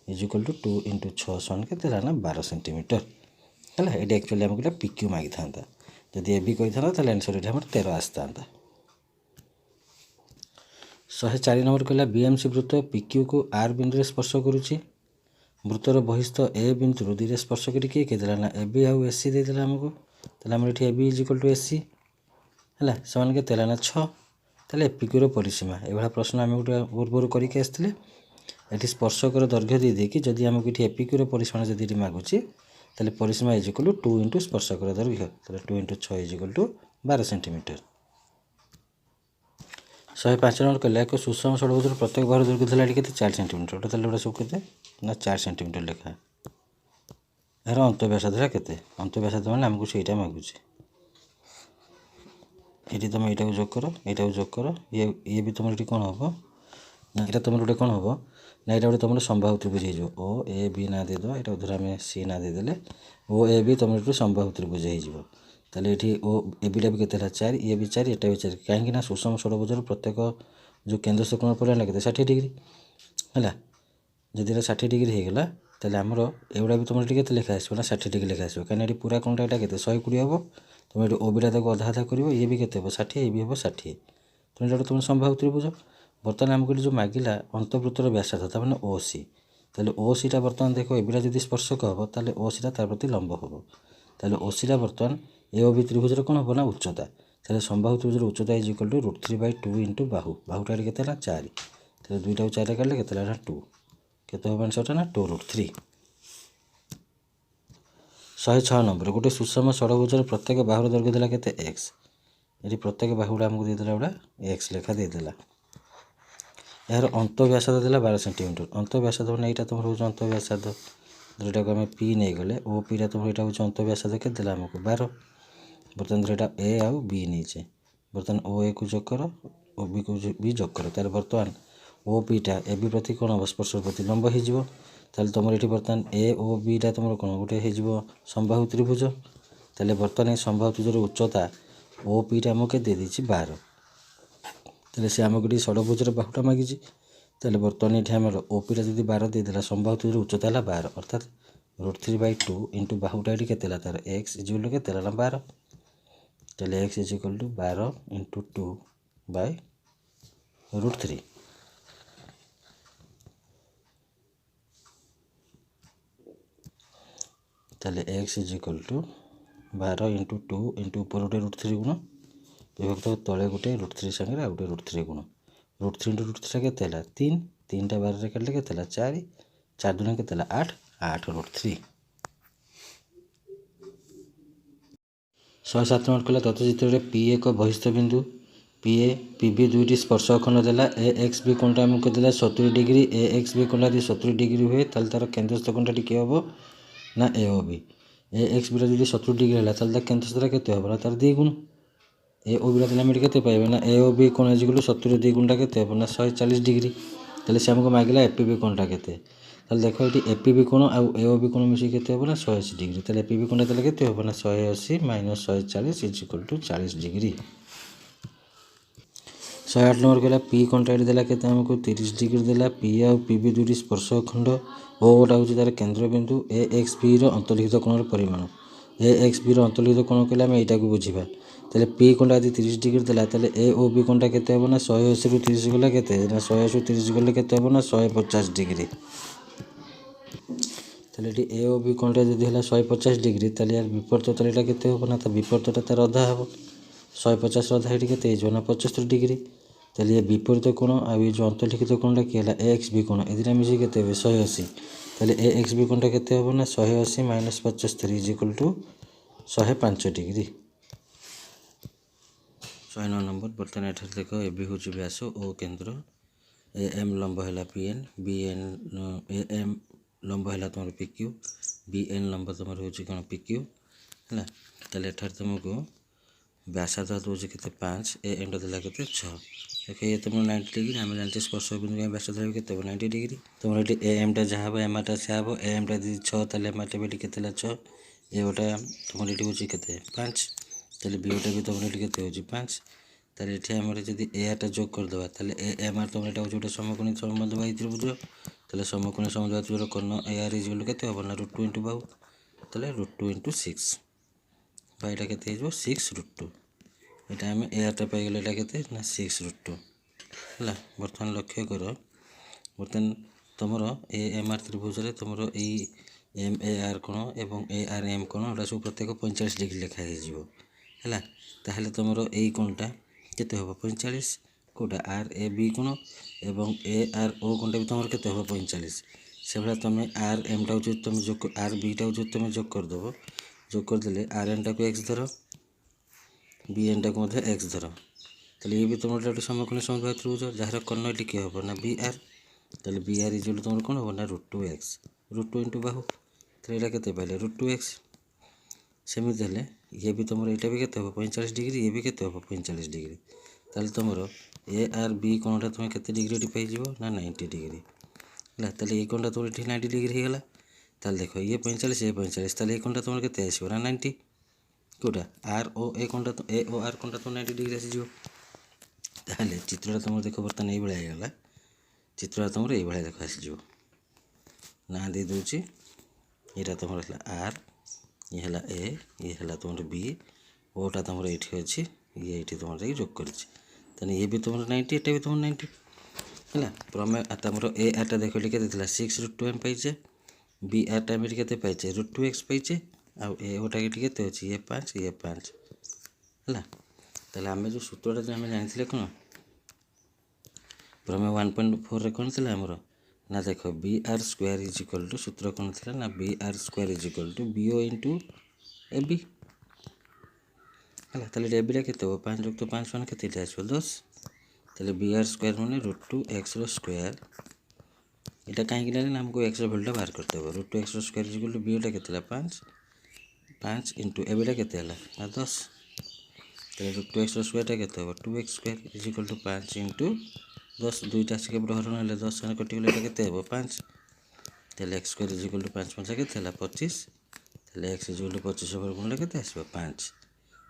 is equal to 2 into 6 सन के 12 सेंटीमीटर है। ये एक्चुअली आम गोटे पिक्यू मागी था जदि ए बी कही था आंसर ये 13 आसता। 104 नंबर कहला बीएमसी वृत्त पिक्यू को आर बिंदु स्पर्श करुच्ची वृत्तर बहिस्थ ए बिंदु दी स्पर्श कर किए ना ए बी आउ एस सी देदेला आमको तेल आम ये A B is equal to S C है से के ना 6 तेल पिक्यूर परिसीमा ये प्रश्न आम गोटे पूर्व करके आसते ये स्पर्शकर दैर्घ्य दे देखिए जदि आमको ये एपिक्यूर परिसीमा जब मागुची तेल परिसीमा इजिकल 2 इंटू स्पर्शकर दैर्घ्य तेल 2 into 6 is equal to 12 centimetre. 105 number कहला एक सुषम षडभुज प्रत्येक बाहर दैर्घ्य था ये 4 सेंटीमीटर गोटे तेल गोटे सब के ना 4 सेंटीमीटर लेखा यार अंतव्यासार्ध के अंतव्यासार्ध मैंने आमको सहीटा मागुची ये तुम यहाँ जोग कर यहाँ जोग कर ये भी तुम ये कौन हम ना यहाँ तुम गोटे कौन हम ना यहाँ गोटे तुम संबाहु त्रिभुज हो ए बी ना देद यहाँ धर आम सी ना देदेले ओ ए बी तुम ये संबाहु त्रिभुज हो ताले ये ओ ए बीटा भी के 4 ये भी 4 एटा भी 4 कहीं सुषम षडभुजर प्रत्येक जो केन्द्र से कोण पड़े लगे 60 डिग्री है जदि 60 डिग्री होगला तेल आमर एगुड़ा भी तुम ये लिखा आसो ना 60 डिग्री लिखा आसो कहीं पूरा कोणटा यहाँ के 120 हम तुम ये ओ बीटा अधा अधा कर ये भी के 60 ये भी हम 60 तुम जो तुम संबाहु त्रिभुज बर्तमान आमको जो मागिला अंतवृत्तर व्यासार्ध मैंने ओ सी तेल ओ सीटा बर्तमान देख ए बीटा जब स्पर्शक हम तेल ओ सीटा तार प्रति लंब हम तेल ओ सीटा बर्तमान ए ओ बी त्रिभुजर कौन हम ना उच्चता तेल संबाहु त्रिभुजर उच्चता इजिकल टू √3/2 इंटू बाहुटा के 4 तेल 2 को 4 काटे के 2 के हम आंसर ना 2√3। 106 नंबर गोटे सुषम षडभुजर प्रत्येक बाहुर दैर्घ्य देला के एक्स ये प्रत्येक बाहुड़ा आमको देदेला गुड़ा एक्स लेखा देदेला यार अंतव्यासार्ध देला 12 सेंटीमीटर अंतव्यासार्ध मैंने यहाँ तुम रोज अंतव्यासार्ध जोटा को आम पी नहीं गले ओ पीटा तुम यहाँ हूँ अंतव्यासार्ध के देला आमको 12 बर्तमान धर यहाँ ए आउ बी नहीं बर्तमान ओ ए को जोग कर ओ बी को भी जोग कर तार बर्तमान ओ पीटा ए बी प्रति कौन हम स्पर्श प्रति लंब हो तुम ये बर्तमान ए ओ बीटा तुम कौन गोटे हो संबाहु त्रिभुज तेल बर्तमान संबाहु त्रिभुजर उच्चता ओ पीटा आमको दे देछि 12 तेल से आमको ये षडभुजर बाहुटा मागिଛି तेल बर्तमान ये आम ओ पीटा जब 12 देदेला संबाहु त्रिभुजर उच्चता है 12 अर्थात √3/2 इंटू बाहुटा ये के तार एक्स इजिकल के 12 तेल एक्स इजिकल टू 12 इंटू 2/√3 तेल x is equal to 12 into 2 into ऊपर गोटे √3 गुण विभक्त तले गोटे √3 सागर आ गोटे √3 गुण √3 इंटू √3 के 3 3टा 12 काटले के 4 4 दूना के 8 8 √3 107 ନମ୍ବର କହିଲା ତଥ୍ୟଚିତ୍ରରେ ପି ଏକ ବହିସ୍ଥ ବିନ୍ଦୁ ପି ଏ ପି ବି ଦୁଇଟି ସ୍ପର୍ଶ ଅଖଣ୍ଡ ଦେଲା ଏ ଏକ୍ସ ବି କୋଣଟା ଆମକୁ ଦେଲା 70 ଡିଗ୍ରୀ ଏ ଏକ୍ସ ବି କୋଣଟା ଯଦି 70 ଡିଗ୍ରୀ ହୁଏ ତାହେଲେ ତାର କେନ୍ଦ୍ରସ୍ଥ କୋଣଟା କିଏ ହେବ ନା ଏ ଓ ବି। ଏ ଏକ୍ସ ବିର ଯଦି 70 ଡିଗ୍ରୀ ହେଲା ତାହେଲେ ତାର କେନ୍ଦ୍ରସ୍ଥଟା କେତେ ହେବ ନା ତାର ଦ୍ୱିଗୁଣ। ଏ ଓ ବିର ଦେଲେ ଆମେ ଏଠି କେତେ ପାଇବା ନା ଏ ଓ ବି କୋଣ ଇଜିକାଲ୍ 70 ଦ୍ୱିଗୁଣଟା କେତେ ହେବ ନା 140 ଡିଗ୍ରୀ। ତାହେଲେ ସେ ଆମକୁ ମାଗିଲା ଏ ପି ବି କୋଣଟା କେତେ। ତାହେଲେ ଦେଖ ଏଠି ଏ ପି ବି କୋଣ ଆଉ ଏ ଓ ବି କୋଣ ମିଶିକି କେତେ ହେବ ନା 180 ଡିଗ୍ରୀ। ତାହେଲେ ଏ ପି ବି କୋଣଟା ତାହେଲେ କେତେ ହେବ ନା 180 ମାଇନସ୍ 140 ଇଜିକାଲ୍ ଟୁ 40 ଡିଗ୍ରୀ। 108 ନମ୍ବର କହିଲା ପି କୋଣଟା ଏଠି ଦେଲା କେତେ ଆମକୁ 30 ଡିଗ୍ରୀ ଦେଲା। ପି ଆଉ ପି ବି ଦୁଇଟି ସ୍ପର୍ଶ ଅଖଣ୍ଡ ଓଟା ହେଉଛି ତାର କେନ୍ଦ୍ରବିନ୍ଦୁ ଏ ଏକ୍ସ ବିର ଅନ୍ତର୍ଲିଖିତ କୋଣର ପରିମାଣ। ଏ ଏକ୍ସ ବିର ଅନ୍ତର୍ଲିଖିତ କୋଣ କହିଲେ ଆମେ ଏଇଟାକୁ ବୁଝିବା। ତାହେଲେ ପି କୋଣଟା ଯଦି 30 ଡିଗ୍ରୀ ଦେଲା ତାହେଲେ ଏ ଓ ବି କୋଣଟା କେତେ ହେବ ନା 180ରୁ 30 ଗଲେ କେତେ ନା 180ରୁ 30 ଗଲେ କେତେ ହେବ ନା 150 ଡିଗ୍ରୀ। ତାହେଲେ ଏଠି ଏ ଓ ବି କୋଣଟା ଯଦି ହେଲା 150 ଡିଗ୍ରୀ ତାହେଲେ ୟାର ବିପରୀତ ତାହେଲେ ଏଇଟା କେତେ ହେବ ନା ତା ବିପରୀତଟା ତାର ଅଧା ହେବ। 150 ଅଧା ଏଠି କେତେ ହେଇଯିବ ନା 75 ଡିଗ୍ରୀ। ତାହେଲେ ଏ ବିପରୀତ କୋଣ ଆଉ ଏ ଯେଉଁ ଅନ୍ତର୍ଲିଖିତ କୋଣଟା କିଏ ହେଲା ଏ ଏକ୍ସ ବି କୋଣ ଏ ଦୁଇଟା ମିଶିକି କେତେ ହେବ 180। ତାହେଲେ ଏ ଏକ୍ସ ବି କୋଣଟା କେତେ ହେବ ନା 180 ମାଇନସ୍ 75 ଇଜିକାଲ୍ ଟୁ 105 ଡିଗ୍ରୀ। 109 ନମ୍ବର ବର୍ତ୍ତମାନ ଏଠାରେ ଦେଖ ଏ ବି ହେଉଛି ବ୍ୟାସ ଓ କେନ୍ଦ୍ର ଏ ଏମ୍ ଲମ୍ବ ହେଲା P N B N A M ଲମ୍ବ ହେଲା ତୁମର ପି କ୍ୟୁ ବି ଏନ୍ ଲମ୍ବ ତୁମର ହେଉଛି କ'ଣ ପି କ୍ୟୁ ହେଲା। ତାହେଲେ ଏଠାରେ ତୁମକୁ ବ୍ୟାସାର୍ଧ ଦେଉଛି କେତେ 5 ଏ ଏମ୍ଟା ଦେଲା କେତେ 6। ଦେଖ ଇଏ ତୁମର 90 ଡିଗ୍ରୀ ଆମେ ଜାଣିଛେ ସ୍ପର୍ଶ ବିନ୍ଦୁ ପାଇଁ ବ୍ୟାସାର୍ଧ ହେବ କେତେ ହେବ 90 ଡିଗ୍ରୀ। ତୁମର ଏଠି ଏ ଏମ୍ଟା ଯାହା ହେବ ଏମ୍ଟା ସେୟା ହେବ ଏ ଏମ୍ଟା ଯଦି 6 ତାହେଲେ ଏମ୍ଟା ବି ଏଠି କେତେ ହେଲା 6 ଏ ଓଟା ତୁମର ଏଠି ହେଉଛି କେତେ 5 ତାହେଲେ ବି ଓଟା ବି ତୁମର ଏଠି କେତେ ହେଉଛି 5। ତାହେଲେ ଏଠି ଆମର ଯଦି ଏ ଆର୍ଟା ଯୋଗ କରିଦେବା ତାହେଲେ ଏ ଏମ୍ ଆର୍ ତୁମର ଏଇଟା ହେଉଛି ଗୋଟେ ସମକୋଣୀ ସମବାହୁ ତ୍ରିଭୁଜ। ତାହେଲେ ସମକୋଣୀ ସମବାହୁ ତ୍ରିଭୁଜର କର୍ଣ୍ଣ ଏ ଆର୍ ଇଜିକାଲ୍ କେତେ ହେବ ନା √2 ଇଣ୍ଟୁ ବାହୁ ତାହେଲେ √2 ଇଣ୍ଟୁ 6 ବା ଏଇଟା କେତେ ହେଇଯିବ 6√2। ଏଇଟା ଆମେ ଏ ଆର୍ଟା ପାଇଗଲେ ଏଇଟା କେତେ ନା 6√2 ହେଲା। ବର୍ତ୍ତମାନ ଲକ୍ଷ୍ୟ କର ବର୍ତ୍ତମାନ ତୁମର ଏ ଏମ୍ ଆର୍ ତ୍ରିଭୁଜରେ ତୁମର ଏଇ ଏମ୍ ଏ ଆର୍ କୋଣ ଏବଂ ଏ ଆର୍ ଏମ୍ କୋଣ ଏଗୁଡ଼ା ସବୁ ପ୍ରତ୍ୟେକ 45 ଡିଗ୍ରୀ ଲେଖା ହେଇଯିବ ହେଲା। ତାହେଲେ ତୁମର ଏଇ କୋଣଟା କେତେ ହେବ 45 କେଉଁଟା ଆର୍ ଏ ବି କୋଣ ଏବଂ ଏ ଆର୍ ଓ କୋଣଟା ବି ତୁମର କେତେ ହେବ 45। ସେଭଳିଆ ତୁମେ ଆର୍ ଏମ୍ଟା ହେଉଛି ତୁମେ ଯୋଗ ଆର୍ ବିଟା ହେଉଛି ତୁମେ ଯୋଗ କରିଦେବ ଯୋଗ କରିଦେଲେ ଆର୍ ଏନ୍ଟାକୁ ଏକ୍ସ ଧର ବି ଏନ୍ଟାକୁ ମଧ୍ୟ ଏକ୍ସ ଧର। ତାହେଲେ ଇଏ ବି ତୁମର ଗୋଟେ ସମକୋଣୀ ସମବାହୁ ତ୍ରିଭୁଜ ଯାହାର କର୍ଣ୍ଣ ଏଠି କିଏ ହେବ ନା ବି ଆର୍। ତାହେଲେ ବି ଆର୍ ଇଜିକାଲ୍ ତୁମର କ'ଣ ହେବ ନା √2 ଏକ୍ସ √2 ଇଣ୍ଟୁ ବାହୁ ତାହେଲେ ଏଇଟା କେତେ ପାଇଲେ √2 ଏକ୍ସ। ସେମିତି ହେଲେ ଇଏ ବି ତୁମର ଏଇଟା ବି କେତେ ହେବ 45 ଡିଗ୍ରୀ ଇଏ ବି କେତେ ହେବ 45 ଡିଗ୍ରୀ। ତାହେଲେ ତୁମର ଏ ଆର୍ ବି କୋଣଟା ତୁମେ କେତେ ଡିଗ୍ରୀ ଏଠି ପାଇଯିବ ନା 90 ଡିଗ୍ରୀ ହେଲା। ତାହେଲେ ଏଇ କୋଣଟା ତୁମର ଏଠି 90 ଡିଗ୍ରୀ ହେଇଗଲା। ତାହେଲେ ଦେଖ ଇଏ 45 ଇଏ 45 ତାହେଲେ ଏଇ କୋଣଟା ତୁମର କେତେ ଆସିବ ନା 90 କେଉଁଟା ଆର୍ ଓ ଏ କୋଣଟା ଏ ଓ ଆର୍ କୋଣଟା ତୁମର 90 ଡିଗ୍ରୀ ଆସିଯିବ। ତାହେଲେ ଚିତ୍ରଟା ତୁମର ଦେଖ ବର୍ତ୍ତମାନ ଏଇଭଳିଆ ହେଇଗଲା। ଚିତ୍ରଟା ତୁମର ଏଇଭଳିଆ ଦେଖ ଆସିଯିବ। ନାଁ ଦେଇଦେଉଛି ଏଇଟା ତୁମର ହେଲା ଆର୍ ଇଏ ହେଲା ଏ ଇଏ ହେଲା ତୁମର ବି ଓଟା ତୁମର ଏଇଠି ଅଛି ଇଏ ଏଇଠି ତୁମର ଯାଇକି ଯୋଗ କରିଛି। ତାହେଲେ ଇଏ ବି ତୁମର 90 ଏଟା ବି ତୁମର 90 ହେଲା। ପ୍ରମେୟ ତୁମର ଏ ଆର୍ଟା ଦେଖ ଏଠି କେତେ ଥିଲା 6√2 ଏମ୍ ପାଇଛେ ବି ଆର୍ଟା ଆମେ ଏଠି କେତେ ପାଇଛେ √2 ଏକ୍ସ ପାଇଛେ ଆଉ ଏ ଓଟା ଏଠି କେତେ ଅଛି ଇଏ 5 ହେଲା। ତାହେଲେ ଆମେ ଯେଉଁ ସୂତ୍ରଟା ଯେଉଁ ଆମେ ଜାଣିଥିଲେ କ'ଣ ପ୍ରମେୟ 1.4ରେ କ'ଣ ଥିଲା ଆମର ନା ଦେଖ ବି ଆର୍ ସ୍କୋୟାର ଇଜିକାଲ୍ ଟୁ ସୂତ୍ର କ'ଣ ଥିଲା ନା ବି ଆର୍ ସ୍କୋୟାର ଇଜିକାଲ୍ ଟୁ ବି ଓ ଇଣ୍ଟୁ ଏ ବି ହେଲା। ତାହେଲେ ଏବିଟା କେତେ ହେବ 5 ଯୁକ୍ତ 5 ମାନେ କେତେ ଏଠି ଆସିବ 10। ତାହେଲେ ବି ଆର୍ ସ୍କୋୟାର ମାନେ √2 ଏକ୍ସର ସ୍କୋୟାର এটা କାହିଁକି ନେଲେ ନା ଆମକୁ ଏକ୍ସର ଭ୍ୟାଲୁଟା ବାହାର କରିତେ ହେବ √2 ଏକ୍ସର ସ୍କୋୟାର ଇଜିକାଲ୍ ଟୁ ବିଟା କେତେ ହେଲା 5 ଇଣ୍ଟୁ ଏବିଟା କେତେ ହେଲା ନା 10। ତାହେଲେ √2 ଏକ୍ସର ସ୍କୋୟାରଟା କେତେ ହେବ 2x ସ୍କୋୟାର ଇଜିକାଲ୍ ଟୁ 5 ଇଣ୍ଟୁ 10 ଦୁଇଟା ଆସିକି ଏପଟେ ହରଣ ହେଲେ 10 ଜଣ କଟିଗଲେ ଏଇଟା କେତେ ହେବ 5। ତାହେଲେ x ସ୍କୋୟାର ଇଜିକାଲ୍ ଟୁ 5 5 କେତେ ହେଲା 25। ତାହେଲେ x ଇଜିକାଲ୍ ଟୁ 25 ଓଭର ଗୁଣିଲେ କେତେ ଆସିବ 5।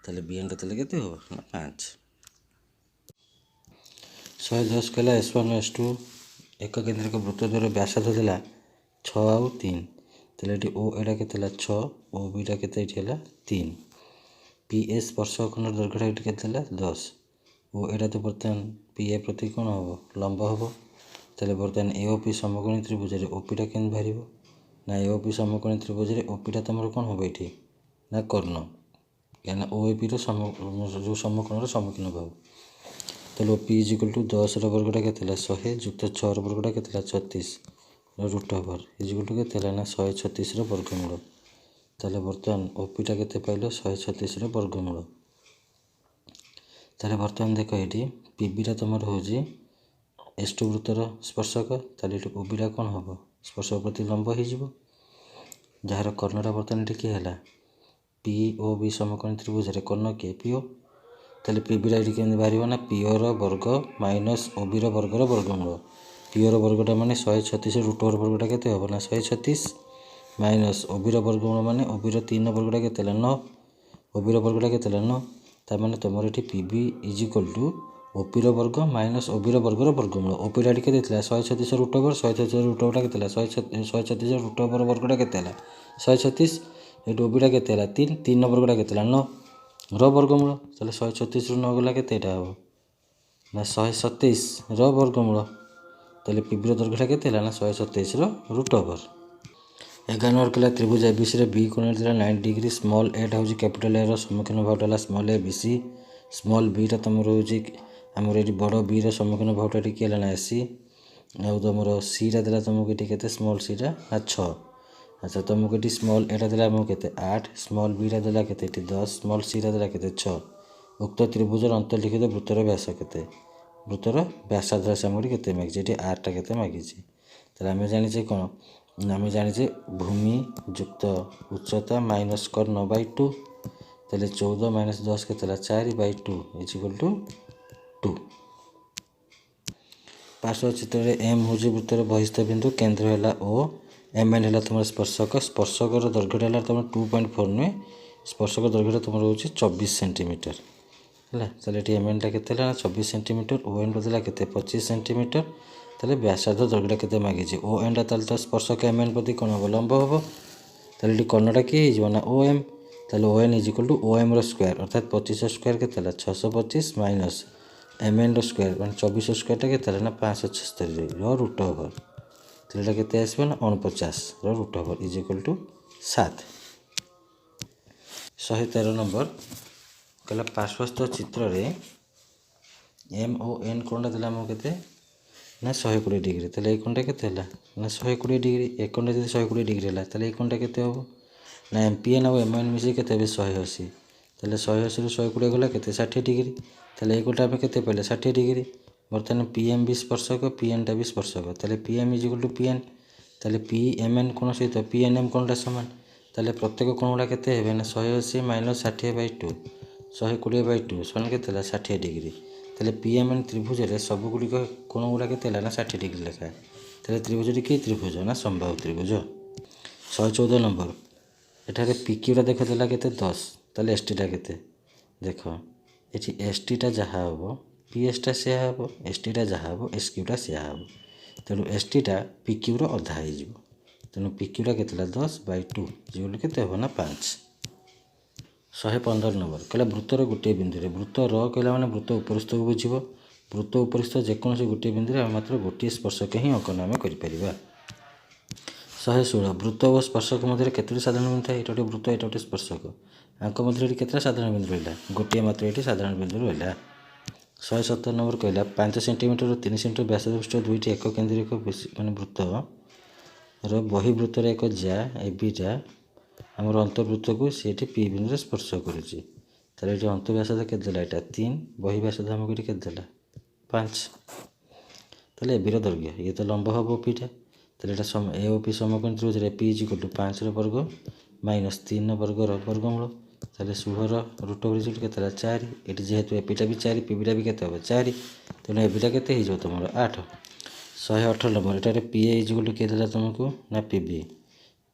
ତାହେଲେ ବିଏନ୍ଟା ତାହେଲେ କେତେ ହେବ ନା 5। 110 କହିଲା S1 S2 ଏକ କେନ୍ଦ୍ରିକ ବୃତ୍ତ ଦ୍ୱାରା ବ୍ୟାସାର୍ଧ ଦେଲା 6 ଆଉ 3। ତାହେଲେ ଏଠି ଓ ଏଇଟା କେତେ ହେଲା 6 ଓ ବିଟା କେତେ ଏଠି ହେଲା 3। ପି ଏ ସ୍ପର୍ଶ ଅଖଣ୍ଡ ଦୈର୍ଘ୍ୟଟା ଏଠି କେତେ ହେଲା 10 ଓ ଏଇଟା ତ ବର୍ତ୍ତମାନ ପି ଏ ପ୍ରତି କ'ଣ ହେବ ଲମ୍ବ ହେବ। ତାହେଲେ ବର୍ତ୍ତମାନ ଏ ଓ ପି ସମକୋଣୀ ତ୍ରିଭୁଜରେ ଓପିଟା କେମିତି ବାହାରିବ ନା ଏ ଓ ପି ସମକୋଣୀ ତ୍ରିଭୁଜରେ ଓପିଟା ତୁମର କ'ଣ ହେବ ଏଠି ନା କର୍ଣ୍ଣ କାହିଁକିନା ଓ ଏ ପିର ଯେଉଁ ସମକୋଣର ସମ୍ମୁଖୀନ ବାହୁ। ତାହେଲେ ଓ ପି ଇଜିକାଲ୍ ଟୁ 10ର ବର୍ଗଟା କେତେ ହେଲା 100 ଯୁକ୍ତ 6ର ବର୍ଗଟା କେତେ ହେଲା 36 ରୁଟ୍ ଓଭର ଇଜିକାଲ୍ ଟୁ କେତେ ହେଲା ନା 136ର ବର୍ଗମୂଳ। ताले बर्तमान ओपीटा केते पाइल 136 वर्गमूल। ताले बर्तमान देख ये पीबीटा तुम हूँ एस2 वृत्तर स्पर्शक, ताले ये ओबीटा कौन हम स्पर्शक प्रति लंब हो जार कर्णटा बर्तमान ये किए है पी ओ बी समकोणी त्रिभुज कर्ण किए पीओ। ताले पीबीटा ये केमी बाहर ना पीओर वर्ग माइनस ओबीर वर्गर वर्गमूल। पीओर वर्गटा माने 136 √, वर्गटा केते हम ना 136 माइनस ओबीर वर्गमूल माने ओबीर 3 वर्गटा केते 9, ओबीर वर्गटा केते 9। तार माने तुम ये पीबी इज इक्वल टू ओपीर वर्ग माइनस ओबीर वर्गर वर्गमूल। ओपीटा के 136 √, 136 √टा के 136 √, वर्गटा के 136, ये ओबीटा के 3, 3 वर्गटा के 9 वर्गमूल। ताले 136 9 गला के हम ना 127 वर्गमूल। ताले पीबीर दर्घ्यटा के ना 127 √। 11 नंबर कहला त्रिभुज एबीसी बी कोण 90 डिग्री, स्मॉल एटा हूँ कैपिटल ए सम्मुखीन भावटा small A B C, small B टा तुम रोचे आमर ये बड़ बी सम्मुखीन भावटा किए ना एसी, आउ तुम सी टा देला तुमको ये के स्मॉल सी टा ना 6। अच्छा तुमको ये स्मॉल एटा देला आमको के 8, स्मॉल बी टा देला के 10, स्मॉल सी टा देला के 6। उक्त त्रिभुजर अंतर्लिखित वृत्तर व्यास के वृत्तर व्यासार्ध से आमको के मागिचे ये आर टा के मागिचे। ताहले आम जाने कौन आम जाने भूमि युक्त उच्चता माइनस कर्ण बाई 2, ताहले 14 माइनस 10 के 4/2 इज इक्वल टू 2। पार्श्व चित्र में एम हूँ वृत्तर बहिस्थ बिंदु, केन्द्र है ओ, एम एन है तुम स्पर्शक, स्पर्शकर दर्घ्यटा है तुम 2.4 नुहे, स्पर्शक दर्घ्यटा तुम रोचे 24 सेंटीमीटर है। ताहले एम एन टा के 24 सेंटीमीटर, ओ एन देला के 25 सेंटीमीटर। ताहले व्यासार्ध दर्घ्यटा के मागिचे ओ एन टा तो स्पर्शक एम एन प्रति कौन हम लंब हम। ताहले ये कर्णटा किए हो ना ओ एम, ताहले O N is equal to O M square अर्थात 25 स्क्वायर के 625 माइनस एम एन स्क्वायर मैं 24 स्क्वायर के ना 576 √। ताहले के आसो ना 49 √, इज इक्वल टू 7। 113 नंबर कहला पार्श्वस्थ चित्र रे एम ओ एन कोणटा देला आमको के ना 120 डिग्री। ताहले ये कोणटा के ना 120 डिग्री, एक कोणटा जब 120 डिग्री है ताहले ये कोणटा के हम ना एम पी एन और एम एन मिसे के 180, ताहले 180 ରୁ 120 गला के 60 डिग्री। ताहले ये कोणटा आम के पाइले 60 डिग्री। बर्तमान पी एम भी स्पर्शक, पी एन टा भी स्पर्शक, ताहले P M is equal to P N, ताहले पी एम एन कोण सहित पी एन एम कोणटा सामान। ताहले प्रत्येक कोण गुड़ा के 180 माइनस 60/2, 120/2 समान के 60 डिग्री। ताहले पी एम एन त्रिभुज में सबुगुड़िक कोण गुड़ा के ना 60 डिग्री लेखा। ताहले त्रिभुज कि त्रिभुज ना समबाहु त्रिभुज। 114 नंबर एठारे पी क्यूटा देख देला के 10, ताहले एस टीटा के देख ये एस टीटा जहाँ हम पी एस टा से हम, एस टीटा जहाँ हम एस क्यूटा से हम, तेणु एस टीटा पी क्यूर अधा हो, तेणु पी क्यूटा के 10/2 जो के हम ना 5। 115 नंबर कहला वृत्तर गोटे बिंदु रे वृत्त र कहला माने वृत्त उपरिस्थ को बुझिब, वृत्त उपरिस्थ जेकोसी गोटे बिंदु रे मात्र गोटे स्पर्शक ही अंकन आम कर। 116 वृत्त और स्पर्शक मध्य केतोटी साधारण बिंदु थाए, ये वृत्त ये गोटे स्पर्शक, आंक मध्य के साधारण बिंदु रहा गोटे मात्र ये साधारण बिंदु रहा। 117 नंबर कहला 5 सेंटीमीटर और 3 सेंटीमीटर व्यास विशिष्ट दुईटी एक केन्द्रिक मान वृत्त बहिवृत्तर एक जा एबीटा आमर अंतर्वृत्त को सी पी बिंदु स्पर्श करुच्ची। तार ये अंतव्यासद के 3, बहिव्यासद आमको ये के 5। ताहले एबीर दैर्घ्य ये तो लंब हम ओपीटा, ताहले ए ओपी समकोण त्रिभुज पी इज इक्वल टू 5 वर्ग माइनस 3 वर्गर वर्गमूल। ताहले 16 √, के 4, ये जेहेतु एपीटा भी 4 पीबीटा भी के 4, तेणु एबीटा के तुम 8। 118 नंबर एटारे P A is equal to किए तुमको ना पी बी,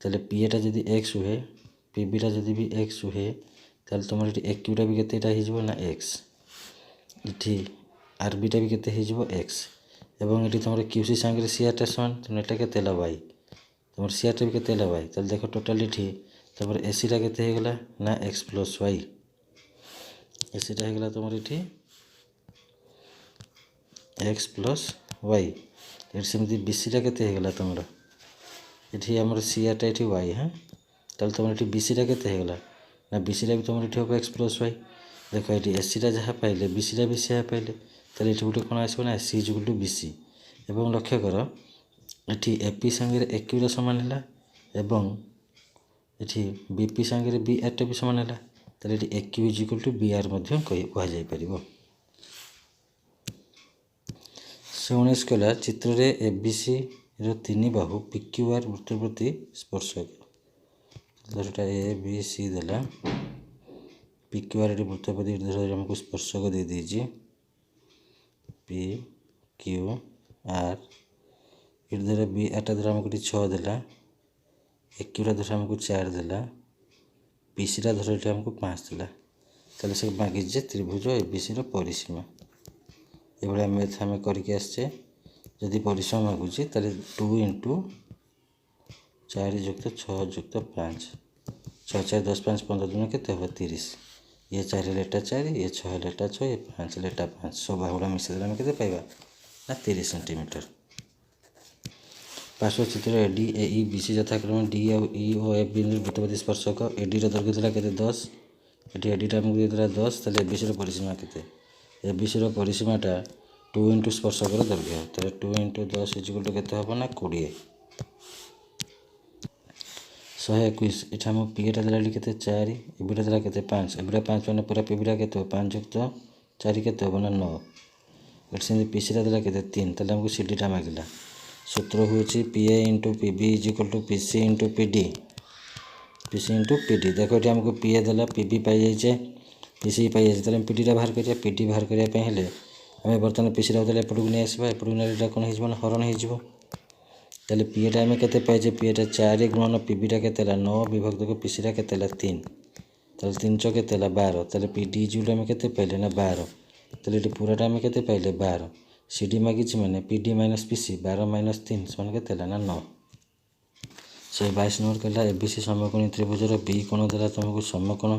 ताहले पी एटा जदि एक्स हुए पीबीटा जदि भी एक्स हुए ताहले तुम ये ए क्यूटा भी के ना एक्स, ये आर बीटा भी के एक्स, एवं ये तुम क्यूसी सांगे सी आरटा समान, तेणु यहाँ के वाई, तुम सी आरटा भी के वाई, ताहले देख टोटाल ये तुम एसीटा के ना एक्स प्लस वाई, एसीटा होगा तुम ये एक्स प्लस वाई, ये सेमती बीसीटा के तुम ये आम सी आरटा ये वाई। हाँ ताहले तुम ये बीसीटा के ना बीसीटा भी तुम ये हम एक्स प्लस वाई। देख ये एसीटा जहाँ पाइले बीसीटा भी क्या पाइले, ताहले ये गोटे कौन आसो ना सी इज इक्वल टू बीसी, एवं लक्ष्य कर ये एपी सांगे एक्यूर सामान है एवं ଏଠି ବିପି ସାଙ୍ଗରେ ବି ଆର୍ଟା ବି ସମାନ ହେଲା, ତାହେଲେ ଏଠି ଏ କ୍ୟୁ ଇଜ୍ ଇକ୍ୱାଲ୍ ଟୁ ବି ଆର୍ ମଧ୍ୟ କୁହାଯାଇପାରିବ। 19 କହିଲା ଚିତ୍ରରେ ଏ ବି ସି ର 3 ବାହୁ ପି କ୍ୟୁ ଆର୍ ବୃତ୍ତ ପ୍ରତି ସ୍ପର୍ଶକ। ଧର ଏଟା ଏ ବି ସି ଦେଲା, ପି କ୍ୟୁ ଆର୍ ଏଠି ବୃତ୍ତ ପ୍ରତି ଧର ଆମକୁ ସ୍ପର୍ଶକ ଦେଇଦେଇଛି ପି କ୍ୟୁ ଆର୍। ଏଠି ଧର ବି ଆର୍ଟା ଧର ଆମକୁ ଏଠି 6 ଦେଲା, ଏ କ୍ୟୁଟା ଧର ଆମକୁ 4 ଦେଲା, ପି ସିଟା ଧର ଏଠି ଆମକୁ 5 ଦେଲା। ତାହେଲେ ସେ ମାଗିଛି ଯେ ତ୍ରିଭୁଜ ଏ ବି ସିର ପରିସୀମା। ଏଭଳିଆ ମ୍ୟାଥ୍ ଆମେ କରିକି ଆସିଛେ। ଯଦି ପରିସୀମା ମାଗୁଛି ତାହେଲେ 2 × 4 ଯୁକ୍ତ 6 ଯୁକ୍ତ 5, 6 4 10 5 15 ଦିନ କେତେ ହେବ 30। ଇଏ 4 ହେଲେ ଏଟା 4, ଇଏ 6 ହେଲେ ଏଟା 6, ଇଏ 5 ହେଲେ ଏଟା 5, ସବୁ ବାହୁଗୁଡ଼ା ମିଶାଇଦେଲେ ଆମେ କେତେ ପାଇବା ନା 30 ସେଣ୍ଟିମିଟର। ପାର୍ଶ୍ୱ ଚିତ୍ର ଏଡି ଏଇ ବିସି ଯଥାକ୍ରମେ ଡି ଆଉ ଇ ଓ ଏଫ୍ ବିନ୍ଦୁ ବୃତ୍ତ ପ୍ରତି ସ୍ପର୍ଶକ। ଏଡିର ଦୈର୍ଘ୍ୟ ଥିଲା କେତେ 10, ଏଠି ଏଡିଟା ଆମକୁ ଦେଇଥିଲା 10, ତାହେଲେ ଏବିସିର ପରିସୀମା କେତେ? ଏବିସିର ପରିସୀମାଟା 2 × ସ୍ପର୍ଶକର ଦୈର୍ଘ୍ୟ, ତାହେଲେ 2 × 10 ଇଜ୍ ଇକ୍ୱାଲ୍ ଟୁ କେତେ ହେବ ନା 20। 121 ଏଠି ଆମ ପିଟା ଦେଲା ଏଠି କେତେ 4, ଏବିଟା ଦେଲା କେତେ 5, ଏବିଟା 5 ମାନେ ପୁରା ପିବିଟା କେତେ ହେବ 5 ଯୁକ୍ତ 4 କେତେ ହେବ ନା 9। ଏଠି ସେମିତି ପିସିଟା ଦେଲା କେତେ 3, ତାହେଲେ ଆମକୁ ସିଡ଼ିଟା ମାଗିଲା। सूत्र हूँ PA into PB is equal to PC into PD, PC into PD. देखो ये आमको पीए देला, पीबी पाई जाइए, पीसी पाई जाइए, तेल पीडीटा बाहर करिया। पीडी बाहर करने हेले आम बर्तमान पीसीटा होता एपटू नहीं आसवा, एपटू नहीं कौन हो हरण हो। तेल पीएटा आम के पाइजे, पीएटा 4 गुणन पीबीटा के 9 विभक्त को पीसीटा के 3, तेल 3 6 के 12, तेल पीडी इज आम के पाइले ना 12, तेल ये पूराटा आम के पाइले 12। सीडी मागिची मैंने पीडी माइनस पीसी 12 माइनस 3 समान के ना 9। 122 नंबर कहला एबीसी समकोणी त्रिभुजर बी कोण देला तुमको समकोण।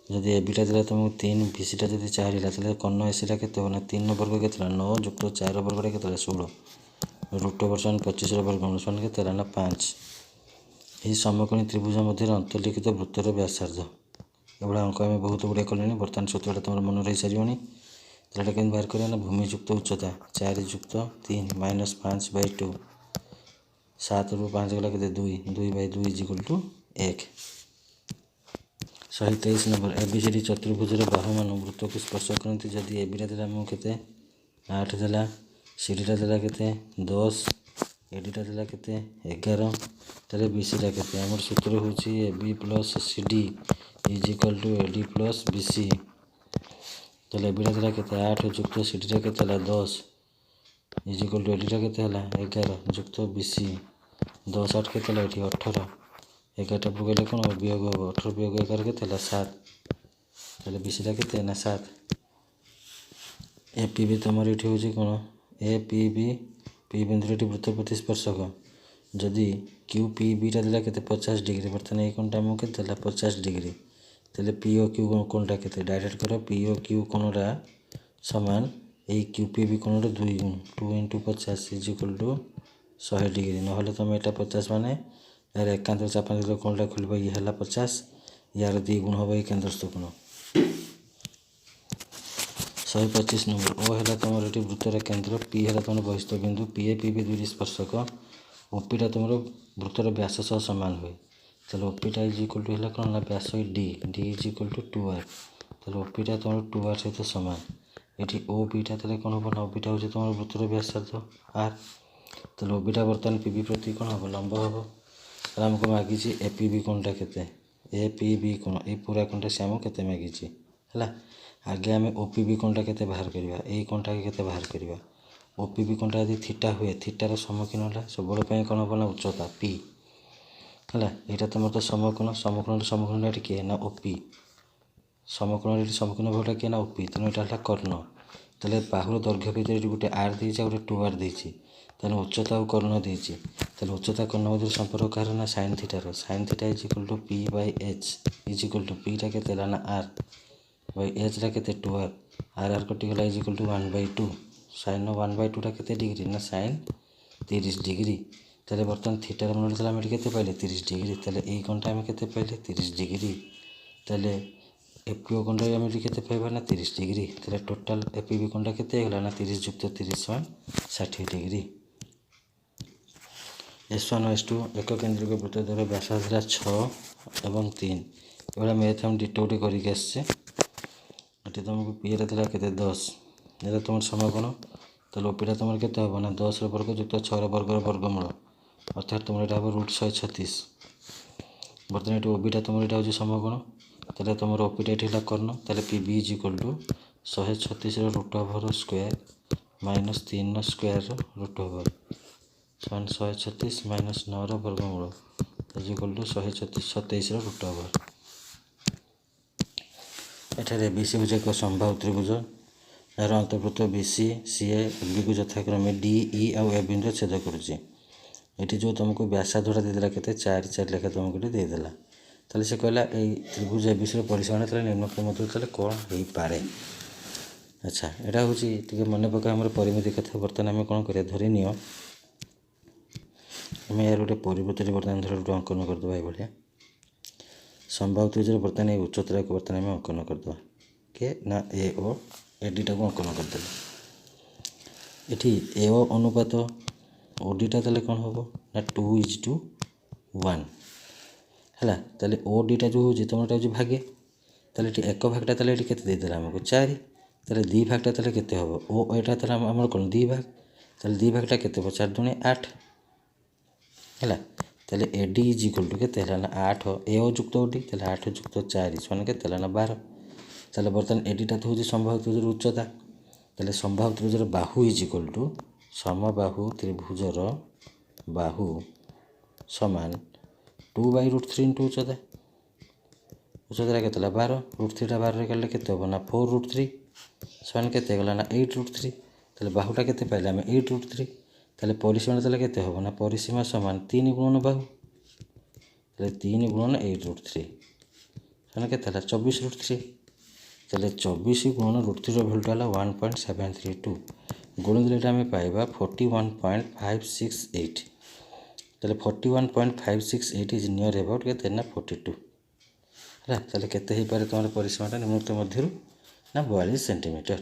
जदि एबीटा देला तुमको 3, बीसीटा जब 4 है तो कर्ण एसीटा के 3 वर्ग के 9 युक्त 4 वर्ग के 16, √/25 वर्ग समान के ना 5। यही समकोणी त्रिभुज मध्य अंतर्लिखित वृत्तर व्यासार्ध। एभा अंक आम बहुत गुड़े कले, बर्तमान सूत्रटा तुम मन रही सारे। तो केम बाहर करा ना भूमियुक्त उच्चता 4 + 3 - 5/2, 7 ରୁ 5 गला के 2, 2/2 is equal to 1। 123 number ABCD चतुर्भुजर बाहु मान वृत्त को स्पर्श करती। जदि एबीटा देला आमको के 8 देला, सीडीटा देला के 10, एडीटा देला के 11, तेरे बीसीटा के आम सूत्र हूँ AB plus CD is equal to AD plus BC. तेल एबीटा देला के 8 युक्त सीडीटा के 10 इज इक्वल टू एडीटा के 11 युक्त बीसी। 10 8 के 18, 11टा पकड़े कौन वियोग हम 18 वियोग 11 के 7, तेल बीसीटा के ना 7। एपीबी तुम ये हूँ कौन एपीबी, पी बिंदु ये वृत्त प्रति स्पर्शक। जदि क्यू पी बीटा देला के 50 डिग्री, बर्तमान ये कोणटा आमको के 50 डिग्री, तेल पी ओ क्यू कोणटा के डायरेक्ट कर पी ओ क्यू कोणटा समान यही क्यू पी बी कोण 2 गुण 2 × 50 इज इक्वल टू 100 डिग्री। ना तुम यहाँ 50 माने यार एकांतर चापांतर कोणटा खोल ये है 50, यार 2 गुण हम ये केन्द्रस्थ कोण। 125 नंबर ओ है तुम ये वृत्तर केन्द्र, पी है तुम बहिस्थ बिंदु, पीए पीबी दुई स्पर्शक, ओपीटा तुम वृत्तर व्यास सह सामान हुए। चलो ओपीटा इज इक्वल टू है कौन ना व्यास D, D is equal to 2r, तो ओपीटा तुम 2r सहित सामान। ये ओबीटा तेल कौन हम ना ओबीटा हूँ तुम वृत्तर व्यासार्ध आर, तो ओबीटा बर्तमान पीबी प्रति कौन हम लंब हम। तो आमको मागिची एपीबी कोणटा के एपीबी कोण ये पूरा कोणटा से आमको के मागिची है। आगे आम ओपीबी कोणटा के बाहर करवा, यही कोणटा के बाहर करवा। ओपीबी कोणटा यदि थीटा हुए, थीटार सम्मुखीन सब कौन हम ना उच्चता पी है। यहाँ तुम तो समकोण, समकोण सम्मुखीन किए ना ओपी, समकोण सम्मुखीन भावटा किए ना ओपी, तेणु यहाँ है कर्ण। तेल बाहुर दैर्घ्य भितर गोटे आर देती गोटे 2r देती, तेणु उच्चता और कर्ण देती, तेल उच्चता कर्ण मध्य संपर्क कह ना साइन थीटार। Sine theta is equal to p/h is equal to पीटा के ना r बाई एचटा के 2r, आर कटिगला इज इक्वल टू 1/2। साइन 1/2टा के डिग्री ना साइन 30 डिग्री। तेल बर्तमान थीटार मन आम के पाइले 30 डिग्री, तेल यही कोणटा आम के पाइले 30 डिग्री। तेल एपीओ कोणटा आम के पाइबा ना 30 डिग्री, तेल टोटाल एपीबी कोणटा के ना 30 + 30 = 60 डिग्री। S1 ଓ S2 ଏକ କେନ୍ଦ୍ରିକ ବୃତ୍ତ ଦ୍ୱାରା ବ୍ୟାସାର୍ଦ୍ଧ ଥିଲା 6 ଏବଂ 3। ଏଭଳିଆ ମ୍ୟାଥ୍ ଆମେ ଡିଟୋ ଗୋଟେ କରିକି ଆସିଛେ। ଏଠି ତୁମକୁ ପିରେ ଥିଲା କେତେ 10, ଏଇଟା ତୁମର ସମାପନ। ତାହେଲେ ଓପିଟା ତୁମର କେତେ ହେବ ନା 10ର ବର୍ଗ ଯୁକ୍ତ 6ର ବର୍ଗର ବର୍ଗମୂଳ, ଅର୍ଥାତ୍ ତୁମର ଏଇଟା ହେବ √136। ବର୍ତ୍ତମାନ ଏଠି ଓବିଟା ତୁମର ଏଇଟା ହେଉଛି ସମାପନ। ତାହେଲେ ତୁମର ଓପିଟା ଏଠି ହେଲା କର୍ଣ୍ଣ। ତାହେଲେ PB = 136ର √² ମାଇନସ୍ 3ର ସ୍କୋୟାରର √। 136 ମାଇନସ୍ 9ର ବର୍ଗମୂଳ = 127ର √। ଏଠାରେ ABC ହେଉଛି ଏକ ସମବାହୁ ତ୍ରିଭୁଜ, ଏହାର ଅନ୍ତର୍ଭୁକ୍ତ BC CA FBକୁ ଯଥାକ୍ରମେ D E ଆଉ F ବିନ୍ଦୁରେ ଛେଦ କରୁଛି। ଏଠି ଯେଉଁ ତୁମକୁ ବ୍ୟାସାର୍ଦ୍ଧଟା ଦେଇଦେଲା କେତେ 4 4 ଲେଖା ତୁମକୁ ଏଠି ଦେଇଦେଲା। ତାହେଲେ ସେ କହିଲା ଏଇ ତ୍ରିଭୁଜ ABCର ପରିସୀମାଟା ତାହେଲେ ନିମ୍ନୋକ୍ତ ମଧ୍ୟରୁ ତାହେଲେ କ'ଣ ହେଇପାରେ। ଆଚ୍ଛା, ଏଇଟା ହେଉଛି ଟିକେ ମନେ ପକା ଆମର ପରିମିତି କଥା। ବର୍ତ୍ତମାନ ଆମେ କ'ଣ କରିବା, ଧରି ନିଅ ଆମେ ଏହାର ଗୋଟେ ପରିବର୍ତ୍ତରେ ବର୍ତ୍ତମାନ ଧର ଗୋଟେ ଅଙ୍କନ କରିଦେବା। ଏଇଭଳିଆ ସମବାହୁ ତ୍ରିଭୁଜରେ ବର୍ତ୍ତମାନ ଏଇ ଉଚ୍ଚତାକୁ ବର୍ତ୍ତମାନ ଆମେ ଅଙ୍କନ କରିଦେବା। କେ ନା AO ADଟାକୁ ଅଙ୍କନ କରିଦେଲେ। ଏଠି AO ଅନୁପାତ ODଟା ତାହେଲେ କ'ଣ ହେବ ନା 2:1 ହେଲା। ତାହେଲେ ODଟା ଯେଉଁ ହେଉଛି ତୁମର ଏଇଟା ହେଉଛି ଭାଗେ। ତାହେଲେ ଏଠି ଏକ ଭାଗଟା ତାହେଲେ ଏଠି କେତେ ଦେଇଦେଲା ଆମକୁ 4। ତାହେଲେ 2 ଭାଗଟା ତାହେଲେ କେତେ ହେବ, ଓ ଏଇଟା ତାହେଲେ ଆମର କ'ଣ 2 ଭାଗ। ତାହେଲେ 2 ଭାଗଟା କେତେ ହେବ 4 × 8 ହେଲା। ତାହେଲେ AD = କେତେ ହେଲା ନା 8 AO ଯୁକ୍ତ OD। ତାହେଲେ 8 ଯୁକ୍ତ 4 ସମାନ କେତେ ହେଲା ନା 12। ତାହେଲେ ବର୍ତ୍ତମାନ ADଟା ତ ହେଉଛି ସମବାହୁ ତ୍ରିଭୁଜର ଉଚ୍ଚତା। ତାହେଲେ ସମବାହୁ ତ୍ରିଭୁଜର ବାହୁ ସମବାହୁ ତ୍ରିଭୁଜର ବାହୁ ସମାନ 2/√3 × ଉଚ୍ଚତା। ଉଚ୍ଚତାଟା କେତେ ହେଲା 12। √3ଟା 12ରେ କାଟିଲେ କେତେ ହେବ ନା 4√3 ସମାନ କେତେ ହେଇଗଲା ନା 8√3। ତାହେଲେ ବାହୁଟା କେତେ ପାଇଲେ ଆମେ 8√3। ତାହେଲେ ପରିସୀମାଟା ତାହେଲେ କେତେ ହେବ ନା ପରିସୀମା ସମାନ 3 ଗୁଣନ ବାହୁ। ତାହେଲେ 3 ଗୁଣନ 8√3 ସମାନ କେତେ ହେଲା 24√3। ତାହେଲେ 24 ଗୁଣନ √3ର ଭ୍ୟାଲୁଟା ହେଲା 1.732। ଗୁଣିଦେଲେ ଏଇଟା ଆମେ ପାଇବା 41.568। ତାହେଲେ 41.568 ଇଜ୍ ନିୟର୍ ଏବାଉଟ୍ କେତେ ନା 42 ହେଲା। ତାହେଲେ କେତେ ହେଇପାରେ ତୁମର ପରିସୀମାଟା ନିମ୍ନୋକ୍ତ ମଧ୍ୟରୁ ନା 42 ସେଣ୍ଟିମିଟର।